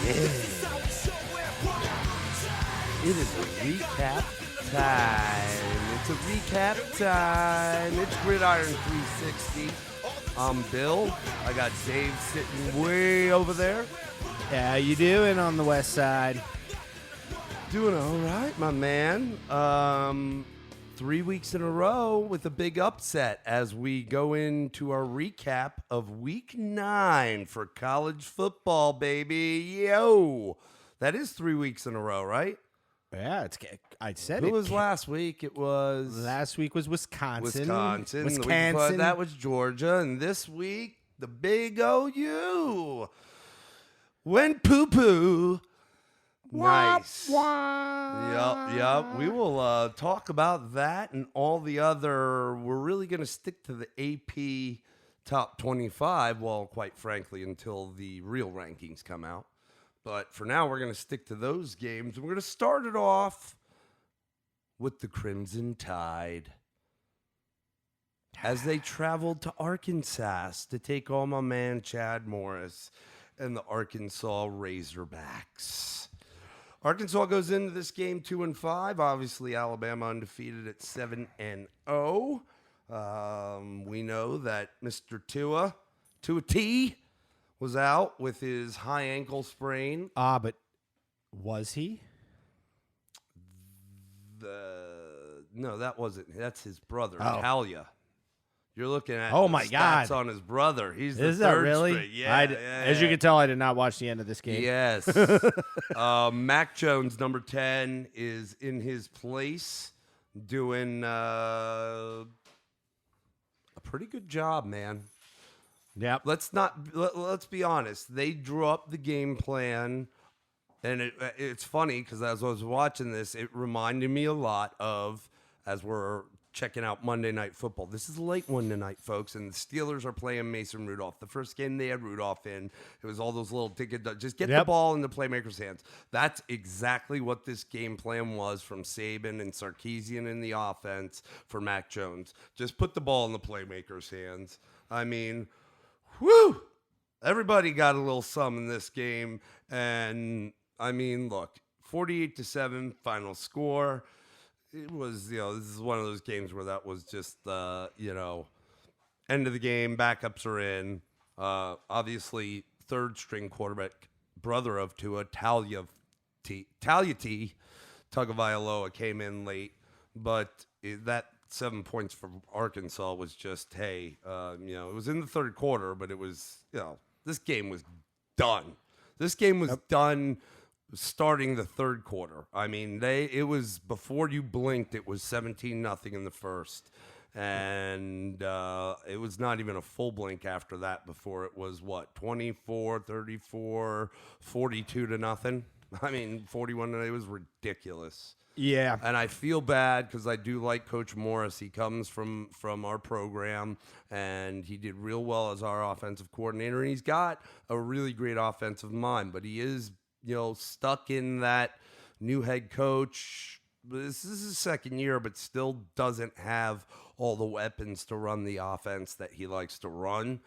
It is a recap time. It's a recap time. It's Gridiron 360. I'm Bill. I got Dave sitting way over there. How you doing on the west side? Doing all right, my man. 3 weeks in a row with a big upset as we go into our recap of week 9 for college football, baby. Yo, that is 3 weeks in a row, right? Yeah, I said Who it. was last week? It was Last week was Wisconsin. The week before that was Georgia, and this week the big OU went poo poo. Nice. Yep. We will talk about that and all the other. We're really going to stick to the AP top 25. Well, quite frankly, until the real rankings come out. But for now, we're going to stick to those games. We're going to start it off with the Crimson Tide as they traveled to Arkansas to take on my man Chad Morris and the Arkansas Razorbacks. Arkansas goes into this game 2-5. Obviously, Alabama undefeated at 7-0. We know that Mr. Tua T, was out with his high ankle sprain. But was he? No, that wasn't. That's his brother, Talia. You're looking at my stats God. on his brother. He's the Is that third really? string. Yeah, As you can tell, I did not watch the end of this game. Yes. Mac Jones, number 10, is in his place doing a pretty good job, man. Yep. Let's be honest. They drew up the game plan, and it's funny because as I was watching this, it reminded me a lot of as we're checking out Monday Night Football. This is a late one tonight, folks, and the Steelers are playing Mason Rudolph. The first game they had Rudolph in, it was all those little just get the ball in the playmaker's hands. That's exactly what this game plan was from Saban and Sarkisian in the offense for Mac Jones. Just put the ball in the playmaker's hands. I mean, whew! Everybody got a little some in this game, and I mean, look, 48-7 final score. It was, this is one of those games where that was just, end of the game, backups are in. Obviously, third string quarterback, brother of Tua, Talia T, Tagovailoa came in late, but that 7 points from Arkansas was just, it was in the third quarter, but it was, this game was done. This game was done starting the third quarter. I mean, it was before you blinked, it was 17-0 in the first. And it was not even a full blink after that before it was 24, 34, 42-0. I mean, 41, it was ridiculous. Yeah. And I feel bad because I do like Coach Morris. He comes from our program, and he did real well as our offensive coordinator. And he's got a really great offensive mind, but he is, stuck in that new head coach. This is his second year, but still doesn't have all the weapons to run the offense that he likes to run.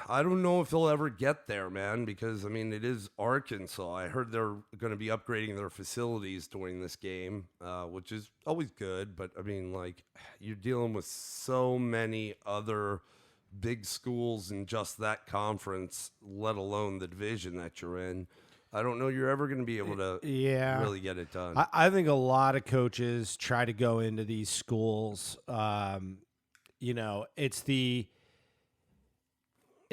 I don't know if he'll ever get there, man, because, it is Arkansas. I heard they're going to be upgrading their facilities during this game, which is always good. But, you're dealing with so many other big schools in just that conference, let alone the division that you're in. I don't know you're ever going to be able to really get it done. I think a lot of coaches try to go into these schools. It's the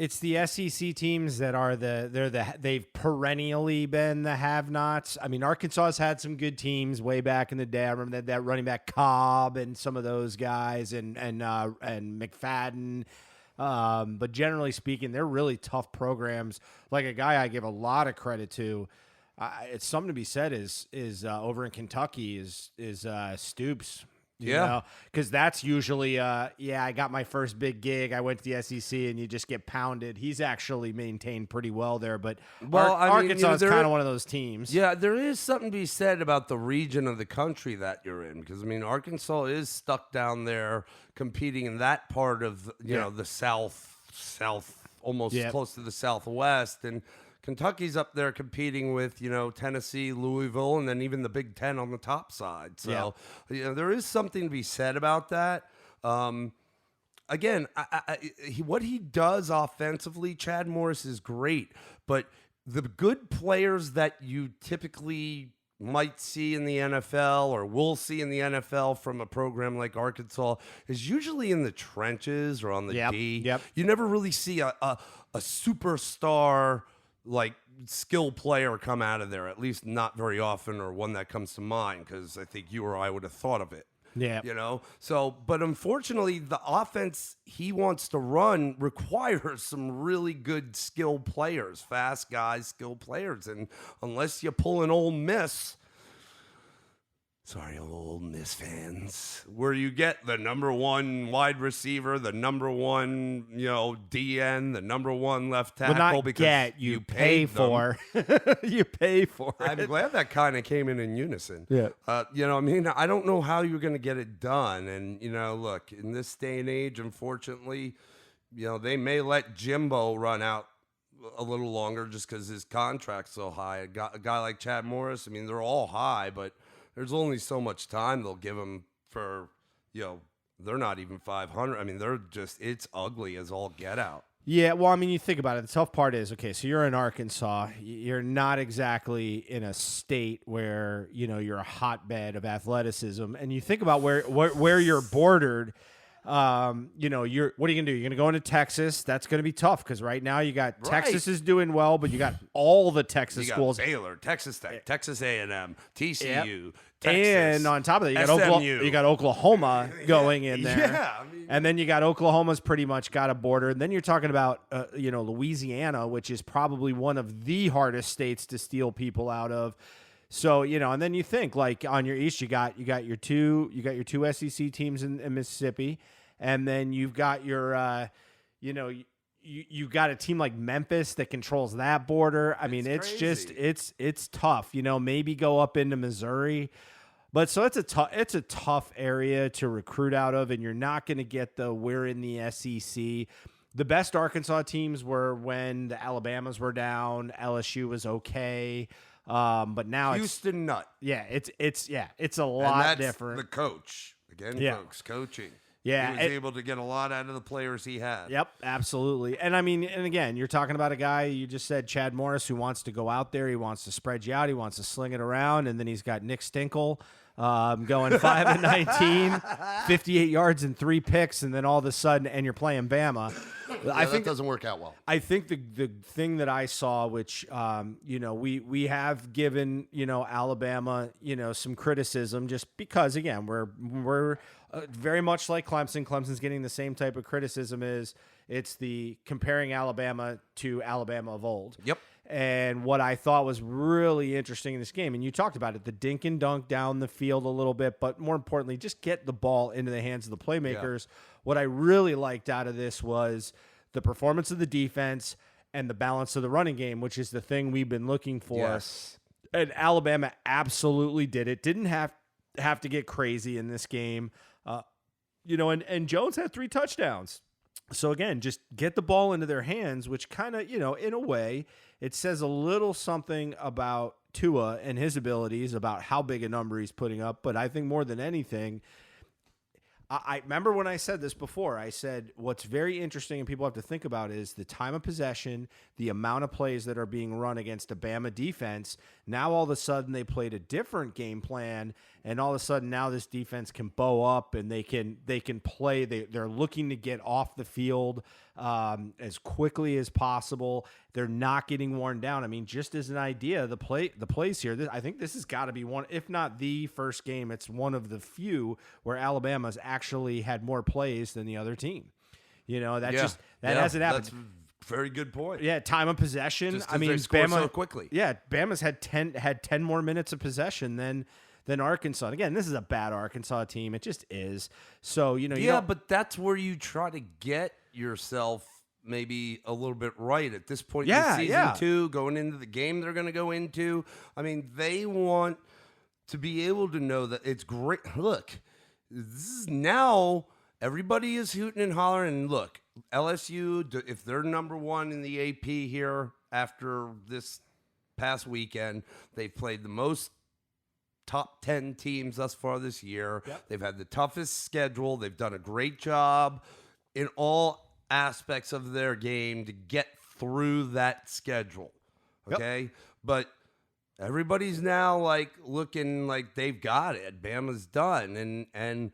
SEC teams that are they've perennially been the have-nots. I mean, Arkansas has had some good teams way back in the day. I remember that running back Cobb and some of those guys and McFadden. But generally speaking, they're really tough programs. Like a guy I give a lot of credit to, it's something to be said is over in Kentucky is Stoops. Because that's usually, I got my first big gig. I went to the SEC, and you just get pounded. He's actually maintained pretty well there, but Arkansas is kind of one of those teams. Yeah, there is something to be said about the region of the country that you're in, because Arkansas is stuck down there competing in that part of the South, almost close to the Southwest, and Kentucky's up there competing with, Tennessee, Louisville, and then even the Big Ten on the top side. So, there is something to be said about that. Again, what he does offensively, Chad Morris is great, but the good players that you typically might see in the NFL or will see in the NFL from a program like Arkansas is usually in the trenches or on the D. Yep. You never really see a superstar like skill player come out of there, at least not very often, or one that comes to mind, because I think you or I would have thought of it. Yeah. So, but unfortunately, the offense he wants to run requires some really good skilled players, fast guys, skilled players. And unless you pull an Ole Miss, sorry, Ole Miss fans, where you get the number one wide receiver, the number one, DN, the number one left tackle, not because get, you pay for. You pay for it. I'm glad that kind of came in unison. Yeah. I don't know how you're going to get it done. And, look, in this day and age, unfortunately, they may let Jimbo run out a little longer just because his contract's so high. A guy like Chad Morris, they're all high, but there's only so much time they'll give him for, they're not even 500. They're just, it's ugly as all get out. Yeah, well, you think about it. The tough part is, okay, so you're in Arkansas. You're not exactly in a state where, you're a hotbed of athleticism. And you think about where you're bordered. What are you going to do? You're going to go into Texas. That's going to be tough because right now you got Texas is doing well, but you got all the Texas schools. Baylor, Texas Tech, Texas A&M, TCU, Yep. Texas, and on top of that, you got Oklahoma going in there. Yeah, and then you got Oklahoma's pretty much got a border. And then you're talking about, Louisiana, which is probably one of the hardest states to steal people out of. So, and then you think like on your east, you got your two SEC teams in Mississippi, and then you've got your, you got a team like Memphis that controls that border. It's just it's tough. Maybe go up into Missouri, but so it's a tough area to recruit out of, and you're not going to get we're in the SEC. The best Arkansas teams were when the Alabamas were down. LSU was okay. But now Houston Nutt. Yeah, it's a lot different. The coach again, folks, coaching. Yeah, he was able to get a lot out of the players he had. Yep, absolutely. And and again, you're talking about a guy you just said, Chad Morris, who wants to go out there, he wants to spread you out, he wants to sling it around, and then he's got Nick Stinkle going 5-19, 58 yards and 3 picks, and then all of a sudden, and you're playing Bama. I think that doesn't work out well. I think the thing that I saw, which we have given Alabama some criticism just because again we're very much like Clemson. Clemson's getting the same type of criticism. It's the comparing Alabama to Alabama of old. Yep. And what I thought was really interesting in this game, and you talked about it, the dink and dunk down the field a little bit, but more importantly, just get the ball into the hands of the playmakers. Yeah. What I really liked out of this was the performance of the defense and the balance of the running game, which is the thing we've been looking for. Yes. And Alabama absolutely did it. Didn't have to get crazy in this game. And Jones had 3 touchdowns. So again, just get the ball into their hands, which kind of, in a way, it says a little something about Tua and his abilities, about how big a number he's putting up. But I think more than anything, I remember when I said this before, I said what's very interesting and people have to think about is the time of possession, the amount of plays that are being run against a Bama defense. Now all of a sudden they played a different game plan, and all of a sudden now this defense can bow up and they can play. They're looking to get off the field as quickly as possible. They're not getting worn down. Just as an idea, the plays here, I think this has got to be one, if not the first game, it's one of the few where Alabama's actually had more plays than the other team. That hasn't happened. That's a very good point. Yeah, time of possession. They score so quickly. Yeah, Bama's had 10 more minutes of possession than Arkansas. And again, this is a bad Arkansas team. It just is. So, but that's where you try to get yourself maybe a little bit right at this point in season 2, going into the game they're going to go into. They want to be able to know that it's great. Look, this is now everybody is hooting and hollering. And look, LSU, if they're number 1 in the AP here, after this past weekend. They've played the most top 10 teams thus far this year. Yep. They've had the toughest schedule. They've done a great job in all aspects of their game to get through that schedule. Okay? Yep. But everybody's now like looking like they've got it. Bama's done. And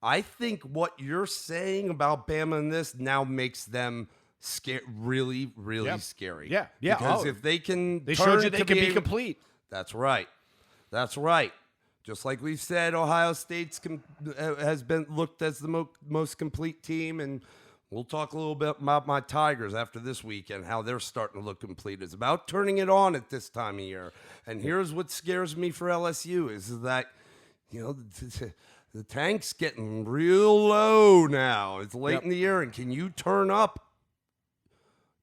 I think what you're saying about Bama in this now makes them really, really scary. Yeah. Because if they can, they showed you they can be complete. That's right. That's right. Just like we've said, Ohio State's has been looked as the most complete team, and we'll talk a little bit about my Tigers after this weekend, how they're starting to look complete. It's about turning it on at this time of year. And here's what scares me for LSU is that, the tank's getting real low now. It's late in the year, and can you turn up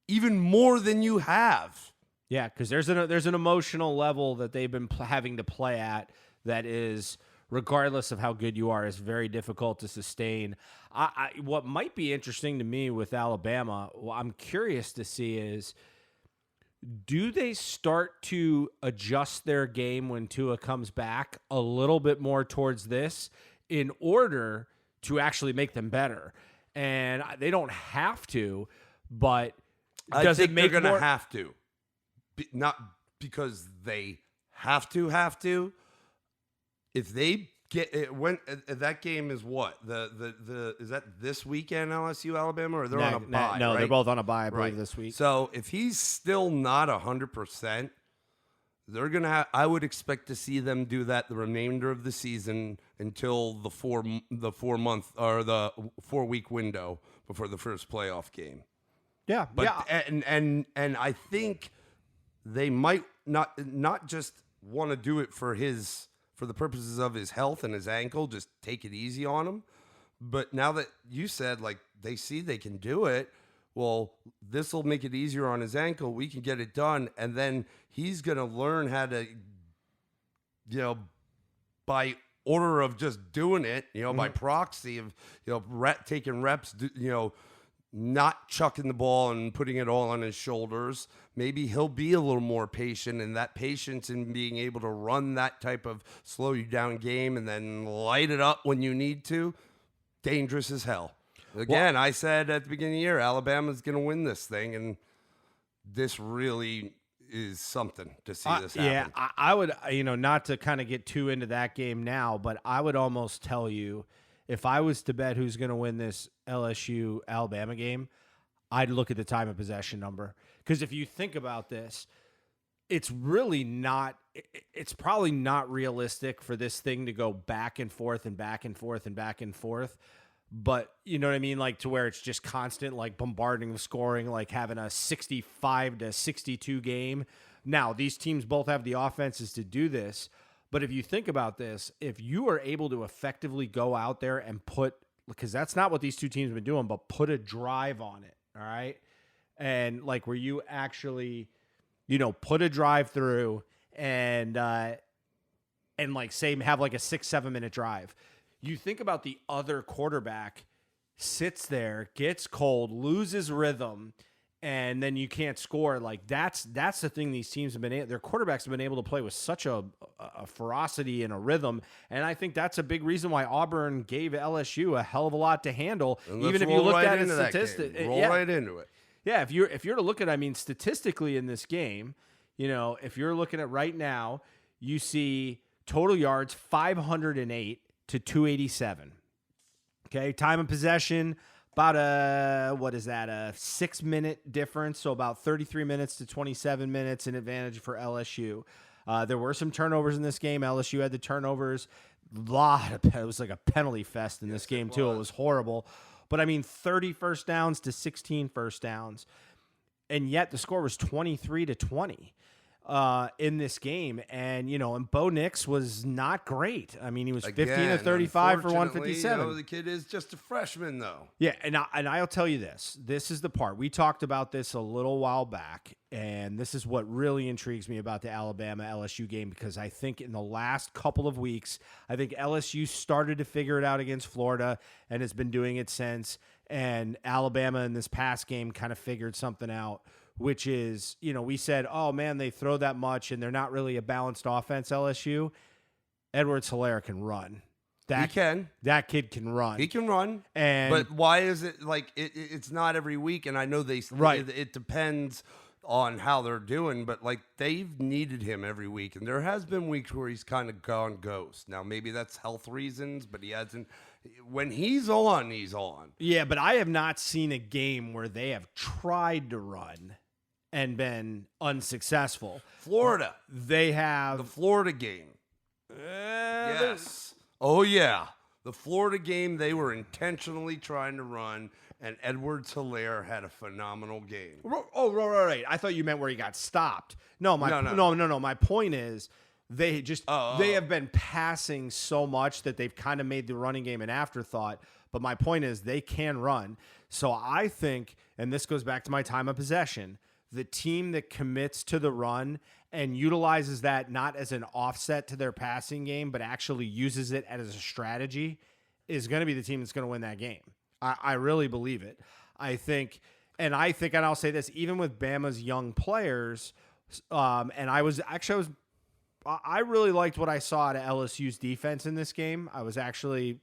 even more than you have? Yeah, because there's an emotional level that they've been having to play at that is, regardless of how good you are, is very difficult to sustain. What might be interesting to me with Alabama, what I'm curious to see is, do they start to adjust their game when Tua comes back a little bit more towards this in order to actually make them better? And they don't have to, but does it make they're going to have to? Not because they have to. If they get it, when that game is what the is that this weekend LSU Alabama, or they're on a bye? No, right? They're both on a bye, I believe, this week. So if he's still not 100%, they're gonna have. I would expect to see them do that the remainder of the season until the 4-month or the 4-week window before the first playoff game. Yeah, but and I think they might not just want to do it for the purposes of his health and his ankle, just take it easy on him. But now that you said, like, they see they can do it, well, this will make it easier on his ankle. We can get it done. And then he's going to learn how to, by order of just doing it, by proxy of, taking reps, not chucking the ball and putting it all on his shoulders. Maybe he'll be a little more patient, and that patience in being able to run that type of slow you down game and then light it up when you need to, dangerous as hell. Again, I said at the beginning of the year, Alabama's going to win this thing, and this really is something to see this happen. Yeah, I would, not to kind of get too into that game now, but I would almost tell you, if I was to bet who's going to win this LSU-Alabama game, I'd look at the time of possession number. Because if you think about this, it's really not – it's probably not realistic for this thing to go back and forth and back and forth and back and forth. But you know what I mean? Like, to where it's just constant, like, bombarding the scoring, like having a 65-62 game. Now, these teams both have the offenses to do this. But if you think about this, if you are able to effectively go out there and put, because that's not what these two teams have been doing, but put a drive on it, all right? And like where you actually, put a drive through and like say have like a 6-7 minute drive. You think about the other quarterback sits there, gets cold, loses rhythm, and then you can't score. Like that's the thing these teams have been their quarterbacks have been able to play with such a ferocity and a rhythm. And I think that's a big reason why Auburn gave LSU a hell of a lot to handle. Even if you looked at it statistically. Roll right into it. Yeah, if you're to look at, statistically in this game, if you're looking at right now, you see total yards 508 to 287. Okay, time of possession, about a 6-minute difference, so about 33 minutes to 27 minutes in advantage for LSU. There were some turnovers in this game. LSU had the turnovers. It was like a penalty fest in this game too. It was horrible. But 30 first downs to 16 first downs. And yet the score was 23-20 in this game. And, and Bo Nix was not great. He was 15 of 35 for 157. The kid is just a freshman, though. Yeah, and I'll tell you this. This is the part. We talked about this a little while back, and this is what really intrigues me about the Alabama-LSU game, because I think in the last couple of weeks, I think LSU started to figure it out against Florida and has been doing it since, and Alabama in this past game kind of figured something out which is, we said, oh man, they throw that much and they're not really a balanced offense, LSU. Edwards-Helaire can run. He can. That kid can run. He can run. But why is it like it's not every week? And I know it depends on how they're doing, but like they've needed him every week. And there has been weeks where he's kind of gone ghost. Now, maybe that's health reasons, but he hasn't. When he's on, he's on. Yeah, but I have not seen a game where they have tried to run and been unsuccessful. Florida. They have. The Florida game. Yes. Oh, yeah. The Florida game, they were intentionally trying to run, and Edwards-Helaire had a phenomenal game. Oh, right. I thought you meant where he got stopped. No. My point is they just they have been passing so much that they've kind of made the running game an afterthought. But my point is they can run. So I think, and this goes back to my time of possession, the team that commits to the run and utilizes that not as an offset to their passing game, but actually uses it as a strategy is going to be the team that's going to win that game. I really believe it. I think, and I'll say this, even with Bama's young players, and I really liked what I saw out of LSU's defense in this game. I was actually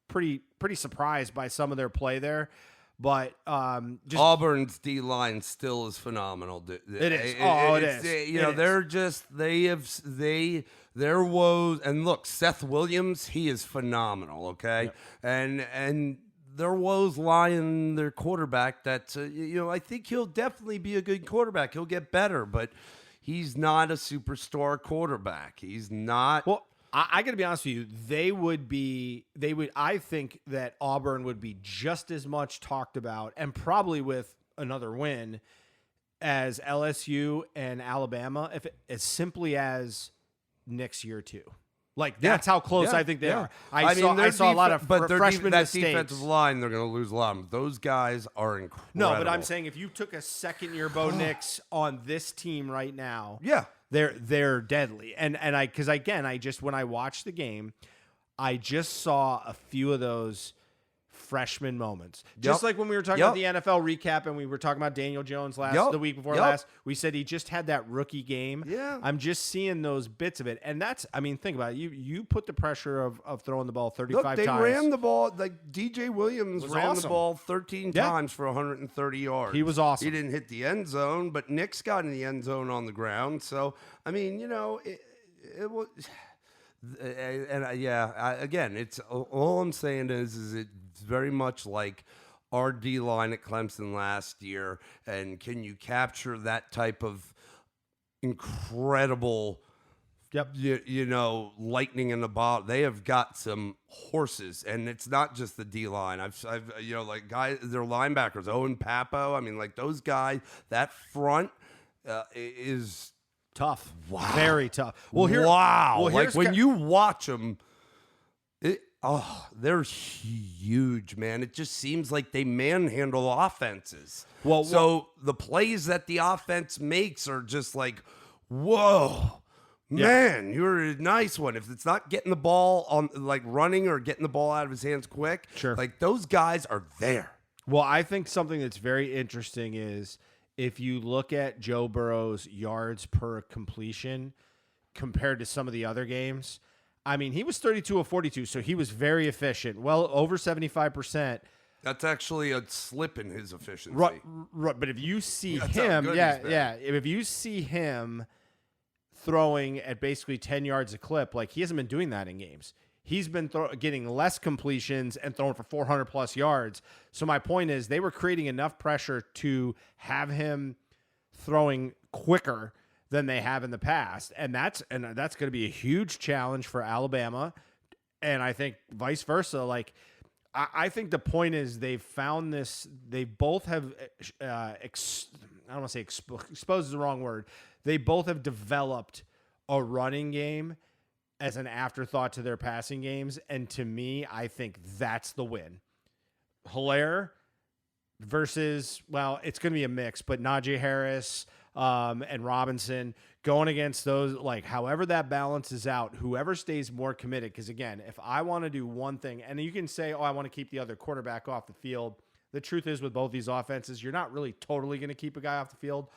pretty surprised by some of their play there. But just Auburn's D line still is phenomenal. It is. It is. Their woes, and look, Seth Williams, he is phenomenal. Okay, yep. and their woes lie in their quarterback. That I think he'll definitely be a good quarterback. He'll get better, but he's not a superstar quarterback. He's not. Well, I got to be honest with you. I think that Auburn would be just as much talked about, and probably with another win, as LSU and Alabama, as simply as next year too. Like that's how close I think they are. I saw a lot of freshman mistakes. Defensive line, they're going to lose a lot of them. Those guys are incredible. No, but I'm saying if you took a second-year Bo Nix on this team right now, they're deadly. And when I watched the game, I just saw a few of those freshman moments. Just like when we were talking about the NFL recap and we were talking about Daniel Jones the week before last, we said he just had that rookie game. Yeah. I'm just seeing those bits of it. And think about it. You put the pressure of throwing the ball 35 times. They ran the ball, like DJ Williams ran the ball 13 times for 130 yards. He was awesome. He didn't hit the end zone, but Nick's got in the end zone on the ground. So, it was... Again, it's all I'm saying is it's very much like our D line at Clemson last year. And can you capture that type of incredible, lightning in the bottle? They have got some horses, and it's not just the D line. I've guys, their linebackers, Owen Papo. I mean, like those guys, that front is tough. Wow. Very tough. When you watch them, they're huge, man. It just seems like they manhandle offenses. The plays that the offense makes are just like, whoa, man, you're a nice one. If it's not getting the ball on, like running or getting the ball out of his hands quick, like those guys are there. Well, I think something that's very interesting is if you look at Joe Burrow's yards per completion compared to some of the other games, I mean, he was 32 of 42, so he was very efficient, well over 75%. That's actually a slip in his efficiency. Right, but if you see him, if you see him throwing at basically 10 yards a clip, like he hasn't been doing that in games. He's been getting less completions and throwing for 400-plus yards. So my point is they were creating enough pressure to have him throwing quicker than they have in the past. And that's going to be a huge challenge for Alabama. And I think vice versa. Like, I think the point is they've found this. They both have, I don't want to say exposed is the wrong word. They both have developed a running game as an afterthought to their passing games. And to me, I think that's the win. Helaire versus, it's going to be a mix, but Najee Harris and Robinson going against those, like however that balances out, whoever stays more committed. Because again, if I want to do one thing, and you can say, I want to keep the other quarterback off the field, the truth is with both these offenses, you're not really totally going to keep a guy off the field,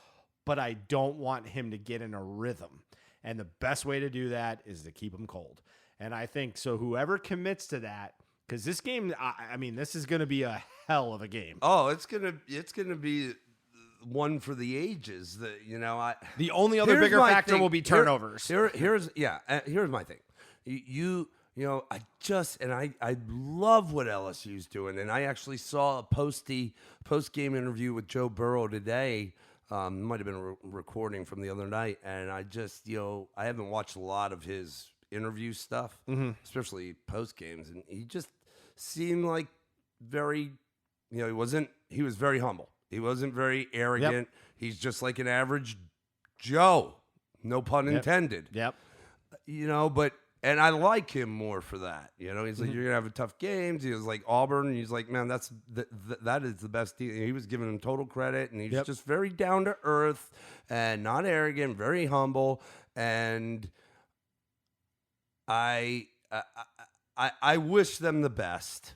but I don't want him to get in a rhythm. And the best way to do that is to keep him cold. And I think so whoever commits to that, because this game, I mean, this is going to be a hell of a game. Oh, it's gonna be one for the ages. The only other bigger factor will be turnovers. Here's my thing. I love what LSU's doing, and I actually saw a post-game interview with Joe Burrow today. Might have been a recording from the other night, and I just, I haven't watched a lot of his interview stuff, especially post games, and he just seemed like very, he was very humble. He wasn't very arrogant. Yep. He's just like an average Joe, no pun intended. Yep. And I like him more for that. He's like, you're gonna have a tough games. He was like Auburn, and he's like, man, that is the best team. He was giving him total credit, and he's just very down to earth and not arrogant, very humble. And I wish them the best.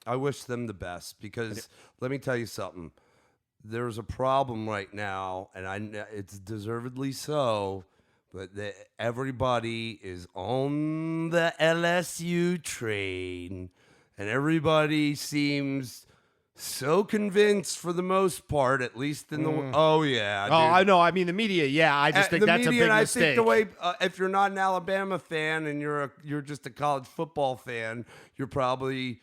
I wish them the best because let me tell you something. There's a problem right now, and it's deservedly so. But everybody is on the LSU train, and everybody seems so convinced for the most part, at least in the dude. I know. I mean, the media. Yeah, I just think that's a big mistake. I think the way if you're not an Alabama fan and you're just a college football fan, you're probably.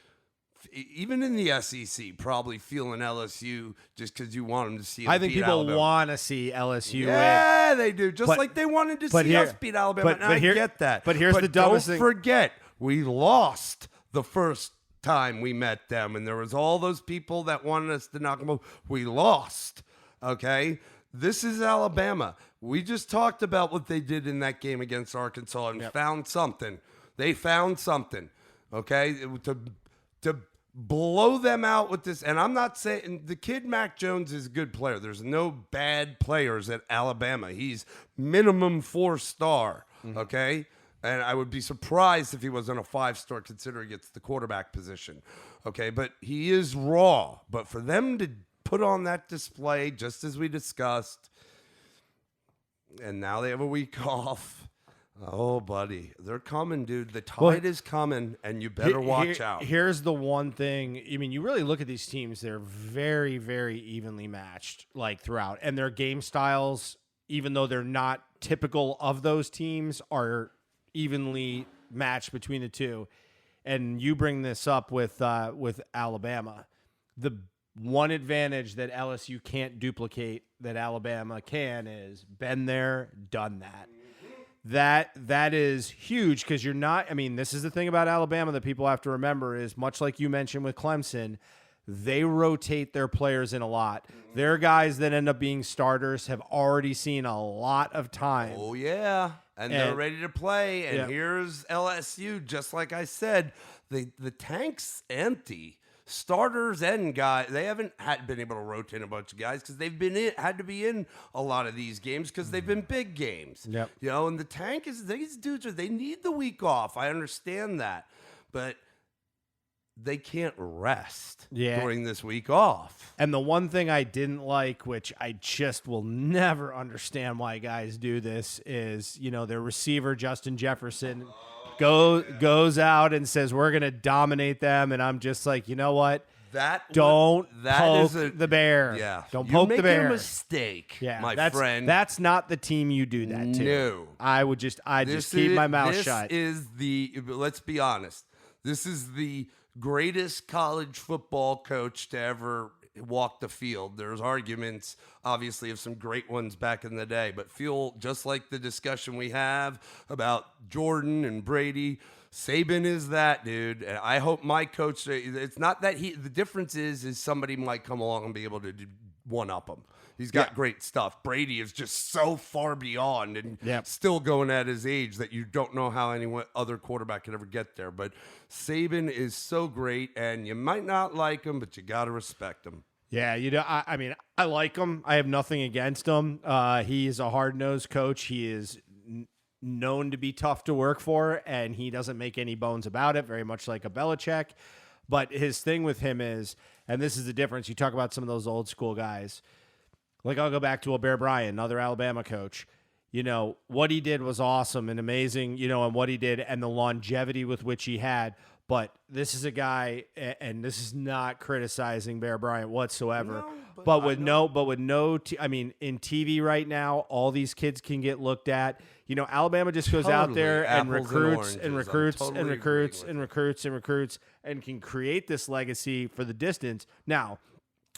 Even in the SEC, probably feeling LSU just because you want them to see them I think beat people Alabama. Want to see LSU Yeah, they do. Just like they wanted to see us beat Alabama. I get that. But here's the dumbest thing. Don't forget, we lost the first time we met them, and there was all those people that wanted us to knock them over. We lost, okay? This is Alabama. We just talked about what they did in that game against Arkansas and found something. They found something, okay, to blow them out with this. And I'm not saying the kid Mac Jones is a good player. There's no bad players at Alabama. He's minimum 4-star, okay? And I would be surprised if he wasn't a 5-star considering it's the quarterback position, okay? But he is raw. But for them to put on that display, just as we discussed, and now they have a week off. Oh, buddy, they're coming, dude. The tide is coming, and you better watch out. Here's the one thing. I mean, you really look at these teams; they're very, very evenly matched, like throughout, and their game styles, even though they're not typical of those teams, are evenly matched between the two. And you bring this up with Alabama. The one advantage that LSU can't duplicate that Alabama can is been there, done that. That is huge because you're not. I mean, this is the thing about Alabama that people have to remember is much like you mentioned with Clemson, they rotate their players in a lot. Their guys that end up being starters have already seen a lot of time. Oh yeah, and they're ready to play. And here's LSU, just like I said, the tank's empty. Starters and guys, they haven't been able to rotate a bunch of guys because they've had to be in a lot of these games because they've been big games. Yep. And the tank is these dudes they need the week off. I understand that, but they can't rest during this week off. And the one thing I didn't like, which I just will never understand why guys do this, is their receiver Justin Jefferson. Goes out and says we're gonna dominate them, and I'm just like, you know what? Don't poke the bear. Yeah, don't poke the bear. You're making a mistake, my friend. That's not the team you do that to. No, I just keep my mouth shut. Let's be honest. This is the greatest college football coach to ever walk the field. There's arguments, obviously, of some great ones back in the day, but feel just like the discussion we have about Jordan and Brady. Saban is that dude, and I hope my coach. It's not that the difference is somebody might come along and be able to one up him. He's got great stuff. Brady is just so far beyond and still going at his age that you don't know how any other quarterback could ever get there. But Saban is so great, and you might not like him, but you got to respect him. Yeah, I mean, I like him. I have nothing against him. He is a hard-nosed coach. He is known to be tough to work for, and he doesn't make any bones about it, very much like a Belichick. But his thing with him is, and this is the difference, you talk about some of those old school guys. Like I'll go back to Bear Bryant, another Alabama coach. What he did was awesome and amazing, and what he did and the longevity with which he had. But this is a guy, and this is not criticizing Bear Bryant whatsoever. No, but with no, in TV right now, all these kids can get looked at. Alabama just goes out there and recruits and can create this legacy for the distance. Now,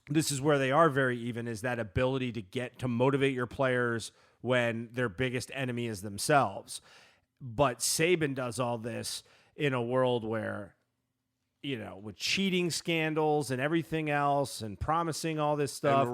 this is where they are very even, is that ability to motivate your players when their biggest enemy is themselves. But Saban does all this in a world where, with cheating scandals and everything else and promising all this stuff.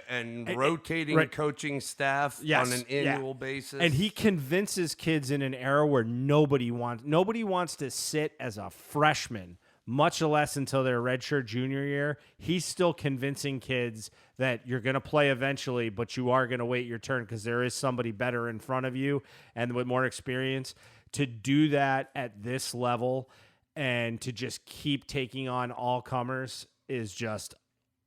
And rotating coaching staff on an annual basis. And he convinces kids in an era where nobody wants to sit as a freshman, much less until their redshirt junior year. He's still convincing kids that you're going to play eventually, but you are going to wait your turn because there is somebody better in front of you and with more experience. To do that at this level and to just keep taking on all comers is just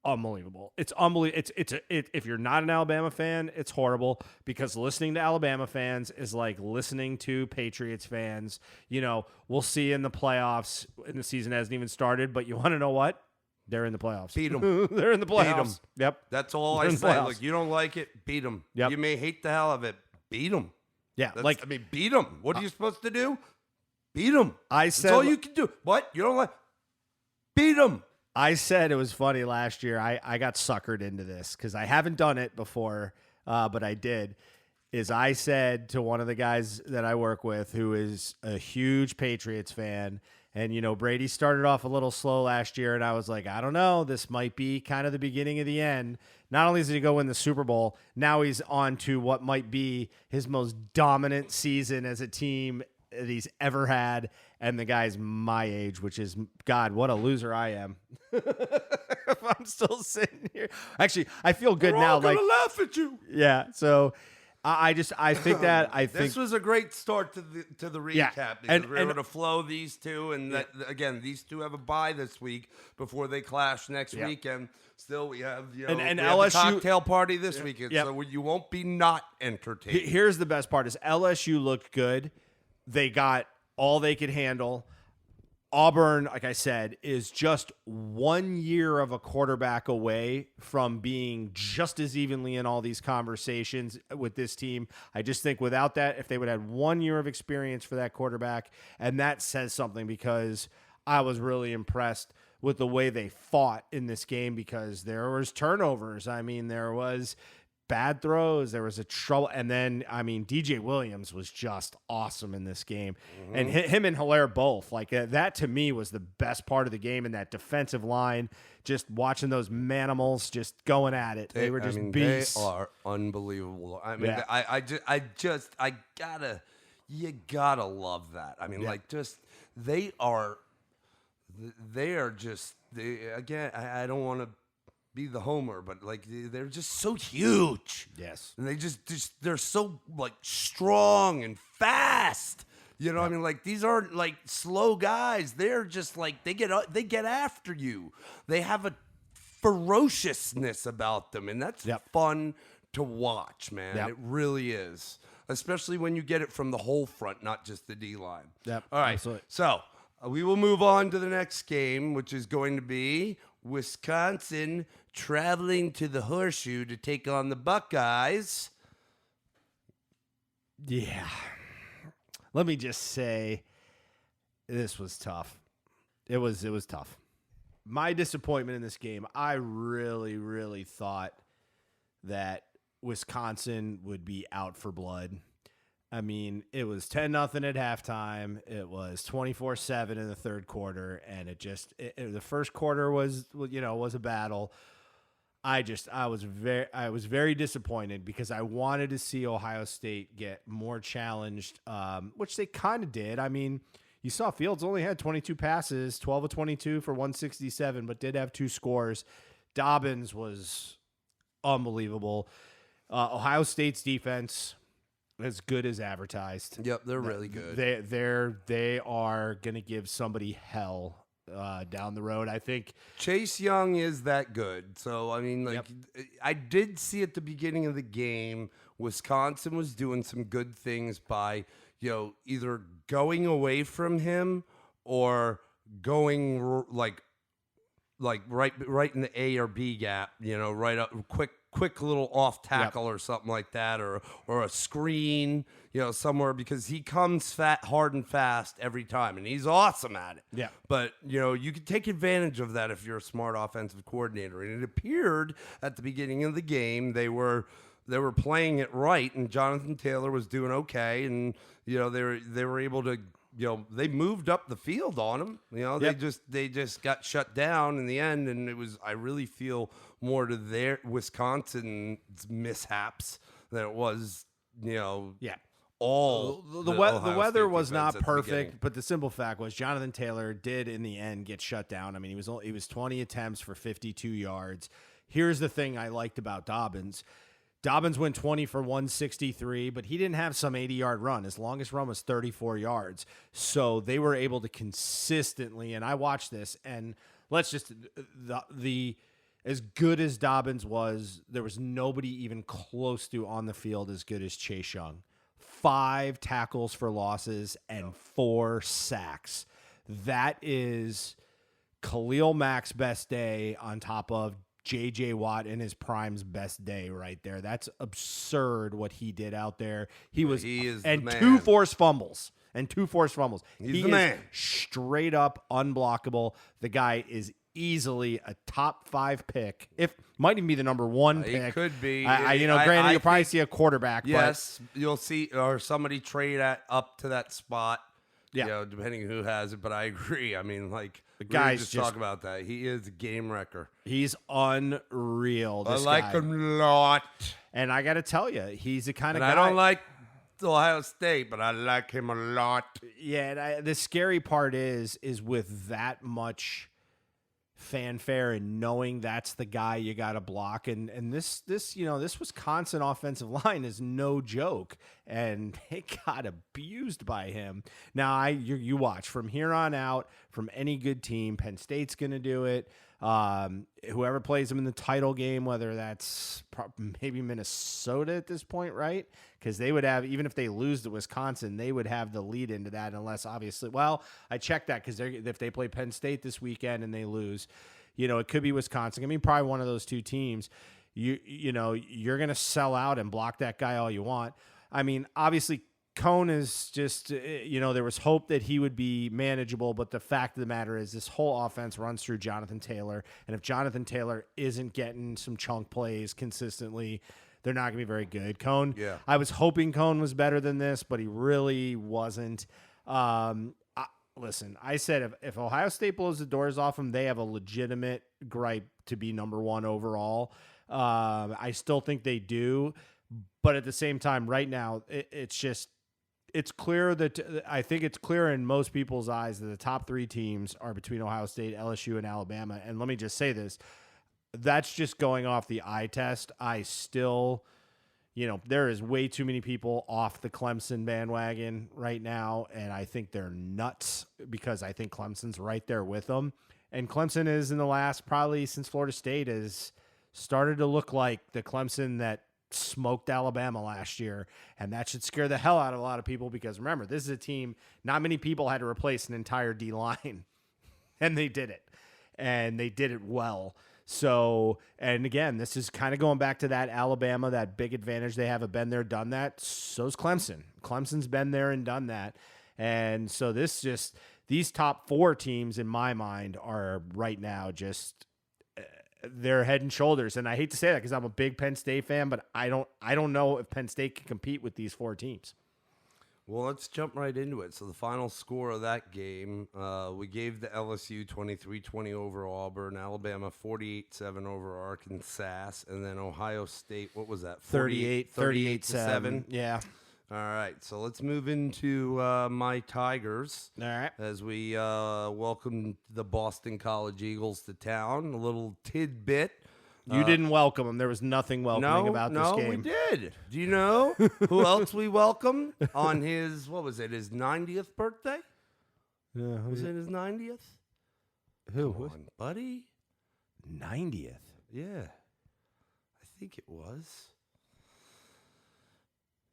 unbelievable. It's unbelievable. If you're not an Alabama fan, it's horrible, because listening to Alabama fans is like listening to Patriots fans. We'll see in the playoffs, and the season hasn't even started, but you want to know what? They're in the playoffs. Beat them. They're in the playoffs. Beat 'em. Yep. That's all I say. Look, you don't like it, beat them. Yep. You may hate the hell of it, beat them. Yeah, beat them. What are you supposed to do? Beat them. That's all you can do. What? You don't like? Beat them. I said it was funny last year. I got suckered into this because I haven't done it before, but I did. I said to one of the guys that I work with, who is a huge Patriots fan, and Brady started off a little slow last year, and I was like, I don't know, this might be kind of the beginning of the end. Not only does he go win the Super Bowl, now he's on to what might be his most dominant season as a team that he's ever had. And the guy's my age, which is, God, what a loser I am. I'm still sitting here. Actually, I feel good now. We're all gonna laugh at you. Yeah. So I think this was a great start to the recap, because we're able to flow these two, and again, these two have a bye this week before they clash next weekend. Still, we have and we LSU have the cocktail party this weekend, so you won't be not entertained. Here's the best part: is LSU looked good. They got all they could handle. Auburn, like I said, is just 1 year of a quarterback away from being just as evenly in all these conversations with this team. I just think without that, if they would have had 1 year of experience for that quarterback, and that says something, because I was really impressed with the way they fought in this game, because there was turnovers. I mean, there was bad throws, there was a trouble, and then DJ Williams was just awesome in this game, and him and Hilaire both. That to me was the best part of the game, and that defensive line, just watching those manimals just going at it. They were just beasts. They are unbelievable. You gotta love that. I don't want to be the homer, but they're just so huge. Yes. And they're so strong and fast. These aren't slow guys. They're just they get after you. They have a ferociousness about them, and that's fun to watch, man. Yep. It really is. Especially when you get it from the whole front, not just the D-line. Yep. All right. Absolutely. So we will move on to the next game, which is going to be Wisconsin traveling to the Horseshoe to take on the Buckeyes. Yeah. Let me just say, this was tough. It was tough. My disappointment in this game, I really, really thought that Wisconsin would be out for blood. It was 10-0 at halftime. It was 24-7 in the third quarter, and the first quarter was a battle. I was very disappointed, because I wanted to see Ohio State get more challenged, which they kind of did. You saw Fields only had 22 passes, 12 of 22 for 167, but did have 2 scores. Dobbins was unbelievable. Ohio State's defense, as good as advertised. Yep, they're really good. They are going to give somebody hell down the road. I think Chase Young is that good. So, I mean, like, Yep. I did see at the beginning of the game, Wisconsin was doing some good things by, either going away from him or going like right in the A or B gap, right up quick little off tackle or something like that, or a screen, somewhere, because he comes hard and fast every time, and he's awesome at it. Yeah. But you can take advantage of that if you're a smart offensive coordinator. And it appeared at the beginning of the game they were playing it right, and Jonathan Taylor was doing okay, and they were able to. They moved up the field on him. They just got shut down in the end, and I really feel more to their Wisconsin's mishaps than it was, all the Ohio weather State was defense not at the perfect, beginning. but the simple fact was Jonathan Taylor did in the end get shut down. I mean, he was 20 attempts for 52 yards. Here's the thing I liked about Dobbins. Dobbins went 20 for 163, but he didn't have some 80-yard run. His longest run was 34 yards. So they were able to consistently, and I watched this, and let's just, as good as Dobbins was, there was nobody even close to on the field as good as Chase Young. 5 tackles for losses and 4 sacks. That is Khalil Mack's best day on top of J.J. Watt in his prime's best day right there. That's absurd what he did out there. He is and the man. 2 forced fumbles. He's the man. Straight up unblockable. The guy is easily a top 5 pick. Might even be the number 1 pick. He could be. Granted, you'll probably see a quarterback. Yes, you'll see, or somebody trade up to that spot. Yeah. Depending on who has it. But I agree. I mean, like, the guy's just talk about that. He is a game wrecker. He's unreal. I like him a lot. And I got to tell you, he's the kind of guy. I don't like Ohio State, but I like him a lot. Yeah, and the scary part is with that much fanfare and knowing that's the guy you got to block, and this Wisconsin offensive line is no joke, and they got abused by him. Now you watch from here on out, from any good team, Penn State's going to do it. Whoever plays them in the title game, whether that's maybe Minnesota at this point, right? Because they would have, even if they lose to Wisconsin, they would have the lead into that, unless obviously, well, I checked that because if they play Penn State this weekend and they lose, it could be Wisconsin. I mean, probably one of those two teams. You're going to sell out and block that guy all you want. I mean, obviously, Cone is just, there was hope that he would be manageable, but the fact of the matter is this whole offense runs through Jonathan Taylor, and if Jonathan Taylor isn't getting some chunk plays consistently, they're not going to be very good. Cone, yeah. I was hoping Cone was better than this, but he really wasn't. Listen, I said if Ohio State blows the doors off them, they have a legitimate gripe to be number 1 overall. I still think they do, but at the same time, right now, it's clear that I think it's clear in most people's eyes that the top 3 teams are between Ohio State, LSU, and Alabama. And let me just say this. That's just going off the eye test. I still, there is way too many people off the Clemson bandwagon right now. And I think they're nuts because I think Clemson's right there with them. And Clemson is in the last, probably since Florida State, has started to look like the Clemson that smoked Alabama last year, and that should scare the hell out of a lot of people because remember, this is a team not many people had to replace an entire D-line, and they did it, and they did it well. So, and again, this is kind of going back to that Alabama, that big advantage they have of been there, done that. So's Clemson. Clemson's been there and done that, and so these top 4 teams in my mind are right now just they're head and shoulders. And I hate to say that because I'm a big Penn State fan, but I don't know if Penn State can compete with these 4 teams. Well, let's jump right into it. So the final score of that game, we gave the LSU 23-20 over Auburn, Alabama 48-7 over Arkansas, and then Ohio State, what was that? 38-7. Yeah. All right, so let's move into my Tigers. All right. As we welcome the Boston College Eagles to town. A little tidbit. You didn't welcome them. There was nothing welcoming about this game. No, we did. Do you know who else we welcomed on his 90th birthday? Yeah, Was it his 90th? Who? Come on, buddy. 90th. Yeah, I think it was.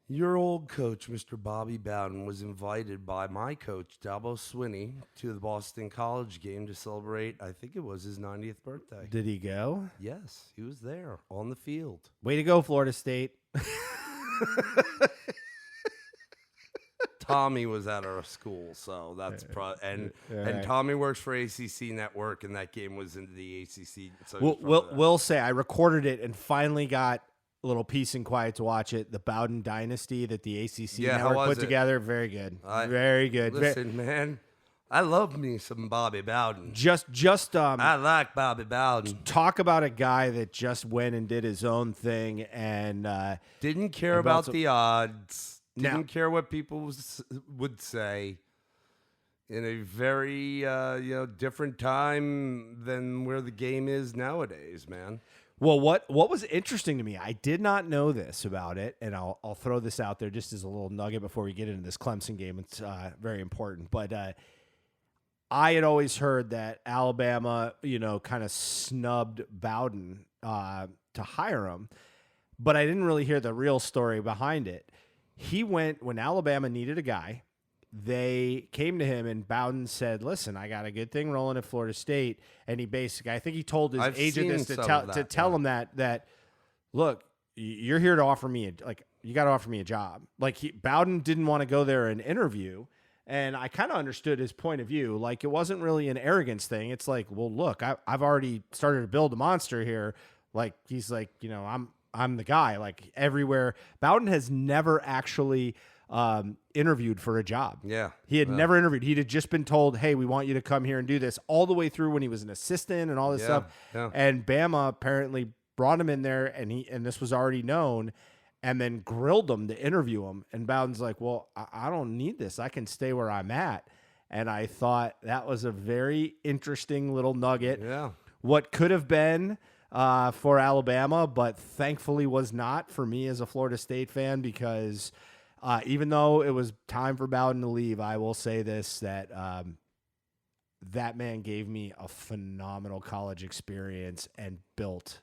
Your old coach, Mr. Bobby Bowden, was invited by my coach, Dabo Swinney, to the Boston College game to celebrate, I think it was his 90th birthday. Did he go? Yes, he was there on the field. Way to go, Florida State. Tommy was at our school, so that's and Tommy works for ACC Network, and that game was into the ACC. So we'll say I recorded it and finally got a little peace and quiet to watch it. The Bowden Dynasty that the ACC Network put together, very good, very good. Listen, man, I love me some Bobby Bowden. I like Bobby Bowden. Talk about a guy that just went and did his own thing and didn't care about the odds. Didn't care what people would say. In a very different time than where the game is nowadays, man. Well, what was interesting to me, I did not know this about it, and I'll throw this out there just as a little nugget before we get into this Clemson game. It's very important, but I had always heard that Alabama, kind of snubbed Bowden to hire him, but I didn't really hear the real story behind it. He went when Alabama needed a guy. They came to him and Bowden said, "Listen, I got a good thing rolling at Florida State." And he basically, I think he told his agent this to tell him that, look, you're here to offer me you got to offer me a job. Bowden didn't want to go there and interview, and I kind of understood his point of view. Like, it wasn't really an arrogance thing. It's like, well, look, I've already started to build a monster here. Like, he's like, I'm the guy. Like, everywhere. Bowden has never actually interviewed for a job. Yeah. He had never interviewed. He'd just been told, hey, we want you to come here and do this, all the way through when he was an assistant and all this stuff. Yeah. And Bama apparently brought him in there, and this was already known, and then grilled him to interview him. And Bowden's like, well, I don't need this. I can stay where I'm at. And I thought that was a very interesting little nugget. Yeah. What could have been for Alabama, but thankfully was not for me as a Florida State fan, because even though it was time for Bowden to leave, I will say this, that that man gave me a phenomenal college experience and built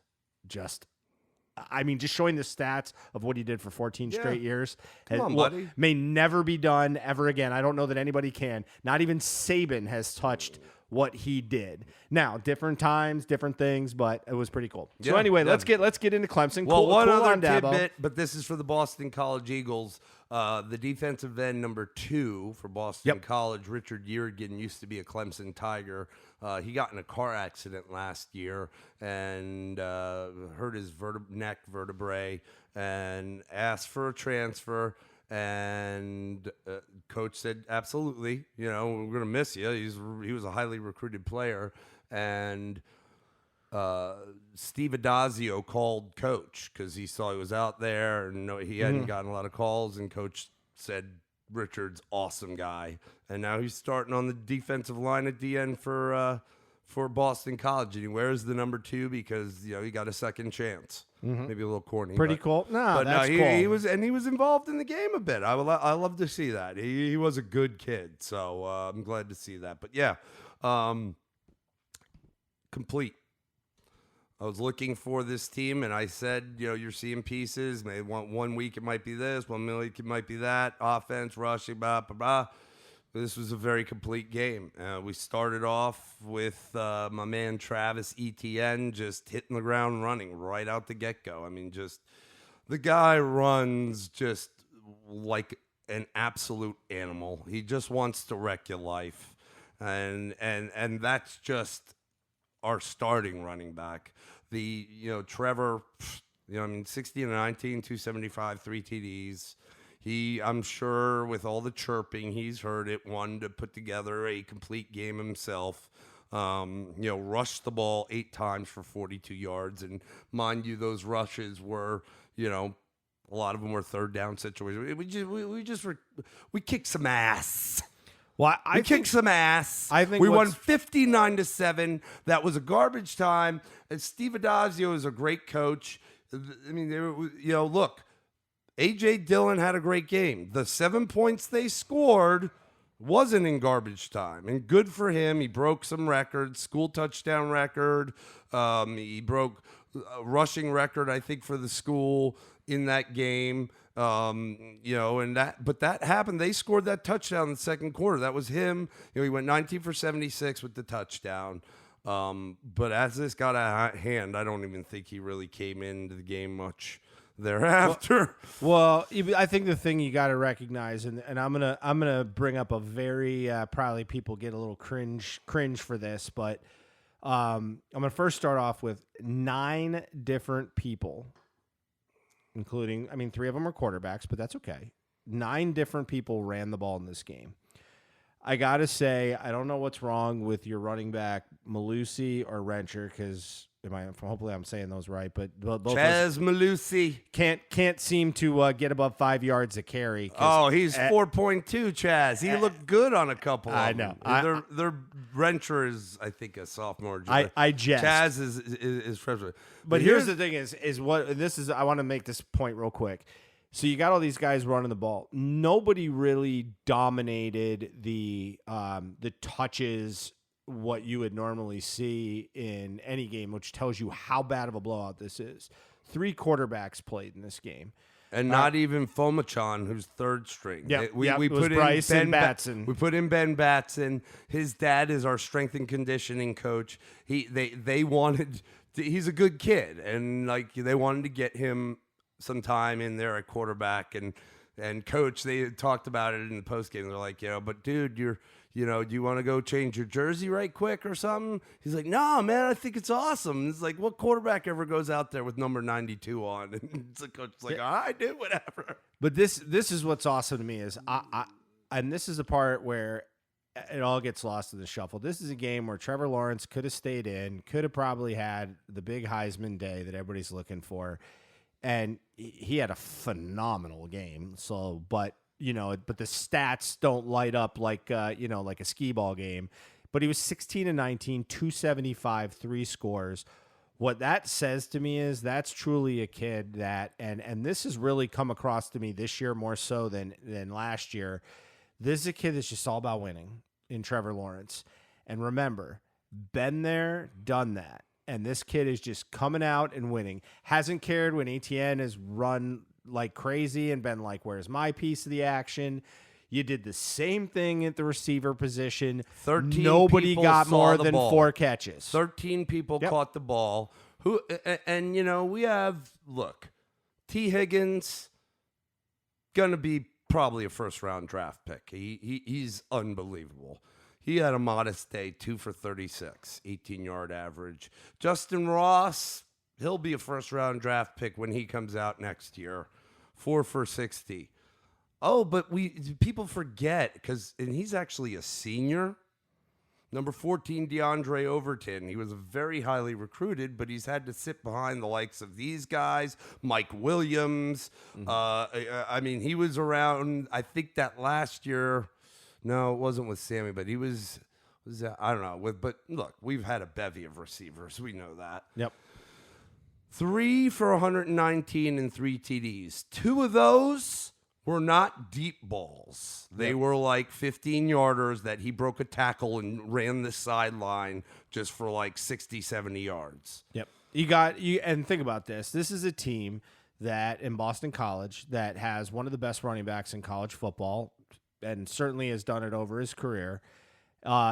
just showing the stats of what he did for 14 straight years. Come on, buddy. May never be done ever again. I don't know that anybody can. Not even Saban has touched what he did. Now, different times, different things, but it was pretty cool. So anyway, let's get into Clemson. Well, one other tidbit, but this is for the Boston College Eagles. The defensive end number 2 for Boston College, Richard Yeargin, used to be a Clemson Tiger. He got in a car accident last year and hurt his neck vertebrae and asked for a transfer. And coach said, absolutely, we're going to miss you. He was a highly recruited player. And Steve Adazio called coach because he saw he was out there and he hadn't gotten a lot of calls. And coach said, Richard's awesome guy. And now he's starting on the defensive line at the end for Boston College. And he wears the number 2 because, he got a second chance. Maybe a little corny. Pretty cool. No, that's cool. He was involved in the game a bit. I love to see that. He was a good kid. So I'm glad to see that. But yeah, complete. I was looking for this team, and I said, you're seeing pieces. Maybe one week it might be this, 1 week it might be that. Offense, rushing, blah, blah, blah. This was a very complete game. We started off with my man Travis Etienne just hitting the ground running right out the get-go. The guy runs just like an absolute animal. He just wants to wreck your life. And that's just our starting running back. Trevor, 60-19, 275, 3 TDs. I'm sure with all the chirping, he's heard it, wanted to put together a complete game himself. Rushed the ball 8 times for 42 yards. And mind you, those rushes were, a lot of them were third down situations. We kicked some ass. Well, we kicked some ass. I think we won 59-7. That was a garbage time. And Steve Adazio is a great coach. Look, A.J. Dillon had a great game. The 7 points they scored wasn't in garbage time, and good for him. He broke some records, school touchdown record. He broke a rushing record, I think, for the school in that game. But that happened. They scored that touchdown in the second quarter. That was him. He went 19 for 76 with the touchdown. But as this got out of hand, I don't even think he really came into the game much thereafter. Well, I think the thing you got to recognize, and I'm gonna bring up a very probably people get a little cringe for this, but I'm gonna first start off with 9 different people, including 3 of them are quarterbacks, but that's okay. 9 different people ran the ball in this game. I gotta say, I don't know what's wrong with your running back Malusi or Rencher, because hopefully I'm saying those right, but both Chaz Malusi can't seem to get above 5 yards a carry. Oh, he's 4.2. Chaz, he looked good on a couple. I know. Their Rencher is, I think, a sophomore. I jest. Chaz is freshman. But here's the thing: is what this is. I want to make this point real quick. So you got all these guys running the ball. Nobody really dominated the touches, what you would normally see in any game, which tells you how bad of a blowout this is. 3 quarterbacks played in this game. And not even Fomachan, who's third string. Yeah, we put Bryce in and Batson. We put in Ben Batson. His dad is our strength and conditioning coach. They wanted he's a good kid, and they wanted to get him some time in there at quarterback, and coach, they talked about it in the post game. They're like, but dude, do you want to go change your jersey right quick or something? He's like, no, man, I think it's awesome. And it's like, what quarterback ever goes out there with number 92 on? And the coach is like, all right, dude, whatever. But this is what's awesome to me is and this is the part where it all gets lost in the shuffle. This is a game where Trevor Lawrence could have stayed in, could have probably had the big Heisman day that everybody's looking for. And he had a phenomenal game. So, but the stats don't light up like a skee ball game. But he was 16-19, 275, 3 scores. What that says to me is that's truly a kid that, and this has really come across to me this year more so than last year. This is a kid that's just all about winning in Trevor Lawrence. And remember, been there, done that. And this kid is just coming out and winning. Hasn't cared when ATN has run like crazy and been like, where's my piece of the action? You did the same thing at the receiver position. 13 Nobody people got saw more the than ball. 4 catches. 13 people caught the ball. We have, T. Higgins, going to be probably a first-round draft pick. He's unbelievable. He had a modest day, 2 for 36, 18-yard average. Justin Ross, he'll be a first-round draft pick when he comes out next year, 4 for 60. Oh, but people forget, and he's actually a senior. Number 14, DeAndre Overton. He was very highly recruited, but he's had to sit behind the likes of these guys, Mike Williams. Mm-hmm. He was around, I think that last year. No, it wasn't with Sammy, but he was I don't know. But look, we've had a bevy of receivers. We know that. Yep. 3 for 119 and 3 TDs. 2 of those were not deep balls. They were like 15-yarders that he broke a tackle and ran the sideline just for 60, 70 yards. Yep. And think about this. This is a team that in Boston College that has one of the best running backs in college football, and certainly has done it over his career.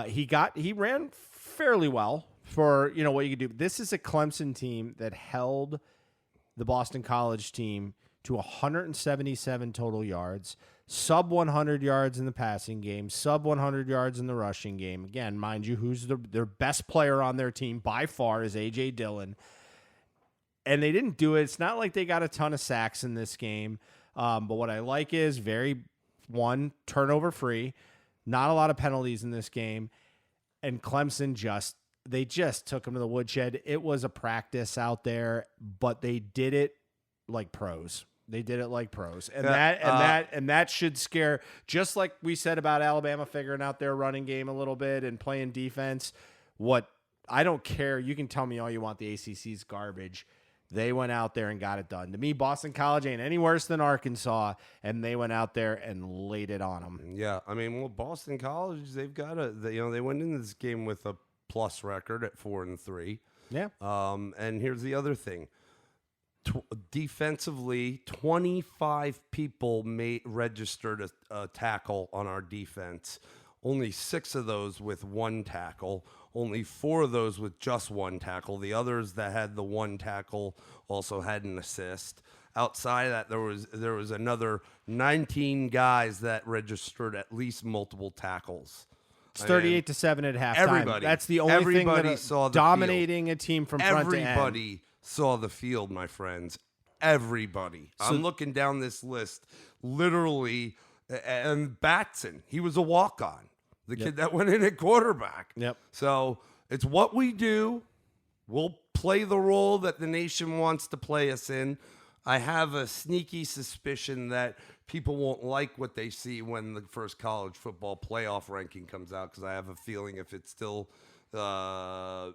He ran fairly well for what you could do. This is a Clemson team that held the Boston College team to 177 total yards, sub 100 yards in the passing game, sub 100 yards in the rushing game. Again, mind you, who's their best player on their team by far is A.J. Dillon. And they didn't do it. It's not like they got a ton of sacks in this game. But what I like is turnover free, not a lot of penalties in this game. And Clemson just took them to the woodshed. It was a practice out there, but they did it like pros. They did it like pros. And that should scare, just like we said about Alabama figuring out their running game a little bit and playing defense. I don't care. You can tell me all you want, the ACC's garbage. They went out there and got it done. To me, Boston College ain't any worse than Arkansas, and they went out there and laid it on them. Yeah, I mean, well, Boston College, they've got they went into this game with a plus record at 4-3. Yeah. And here's the other thing. Defensively, 25 people registered a tackle on our defense. Only 6 of those with 1 tackle. Only 4 of those with just 1 tackle. The others that had the 1 tackle also had an assist. Outside of that, there was another 19 guys that registered at least multiple tackles. It's 38-7 at halftime. Everybody. That's the only thing that saw the dominating field. a team from front to end. Everybody saw the field, my friends. Everybody. I'm looking down this list. Literally, and Batson, he was a walk-on. The kid that went in at quarterback. Yep. So it's what we do. We'll play the role that the nation wants to play us in. I have a sneaky suspicion that people won't like what they see when the first college football playoff ranking comes out, because I have a feeling if it's still, us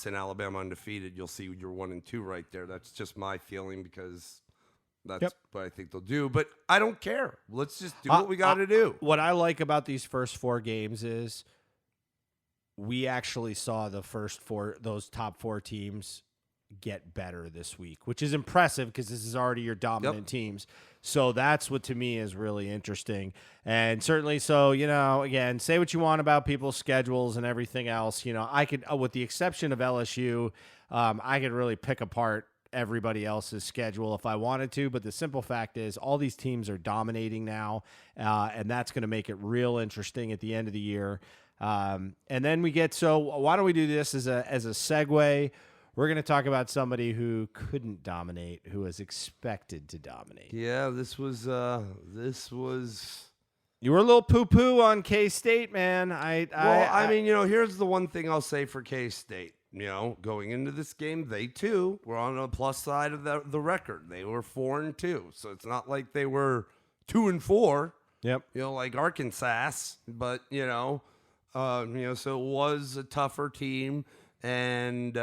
in Alabama undefeated, you'll see you're 1-2 right there. That's just my feeling, because that's what I think they'll do. But I don't care. Let's just do what we got to do. What I like about these first 4 games is we actually saw those top 4 teams get better this week, which is impressive because this is already your dominant teams. So that's what to me is really interesting. And certainly, so, again, say what you want about people's schedules and everything else. I could, with the exception of LSU, I could really pick apart everybody else's schedule if I wanted to. But the simple fact is all these teams are dominating now, and that's going to make it real interesting at the end of the year. And then why don't we do this as a segue? We're going to talk about somebody who couldn't dominate, who was expected to dominate. Yeah, this was. You were a little poo-poo on K-State, man. I mean, here's the one thing I'll say for K-State. Going into this game, they too were on the plus side of the record. They were 4-2, so it's not like they were 2-4. Yep. Like Arkansas, but so it was a tougher team. And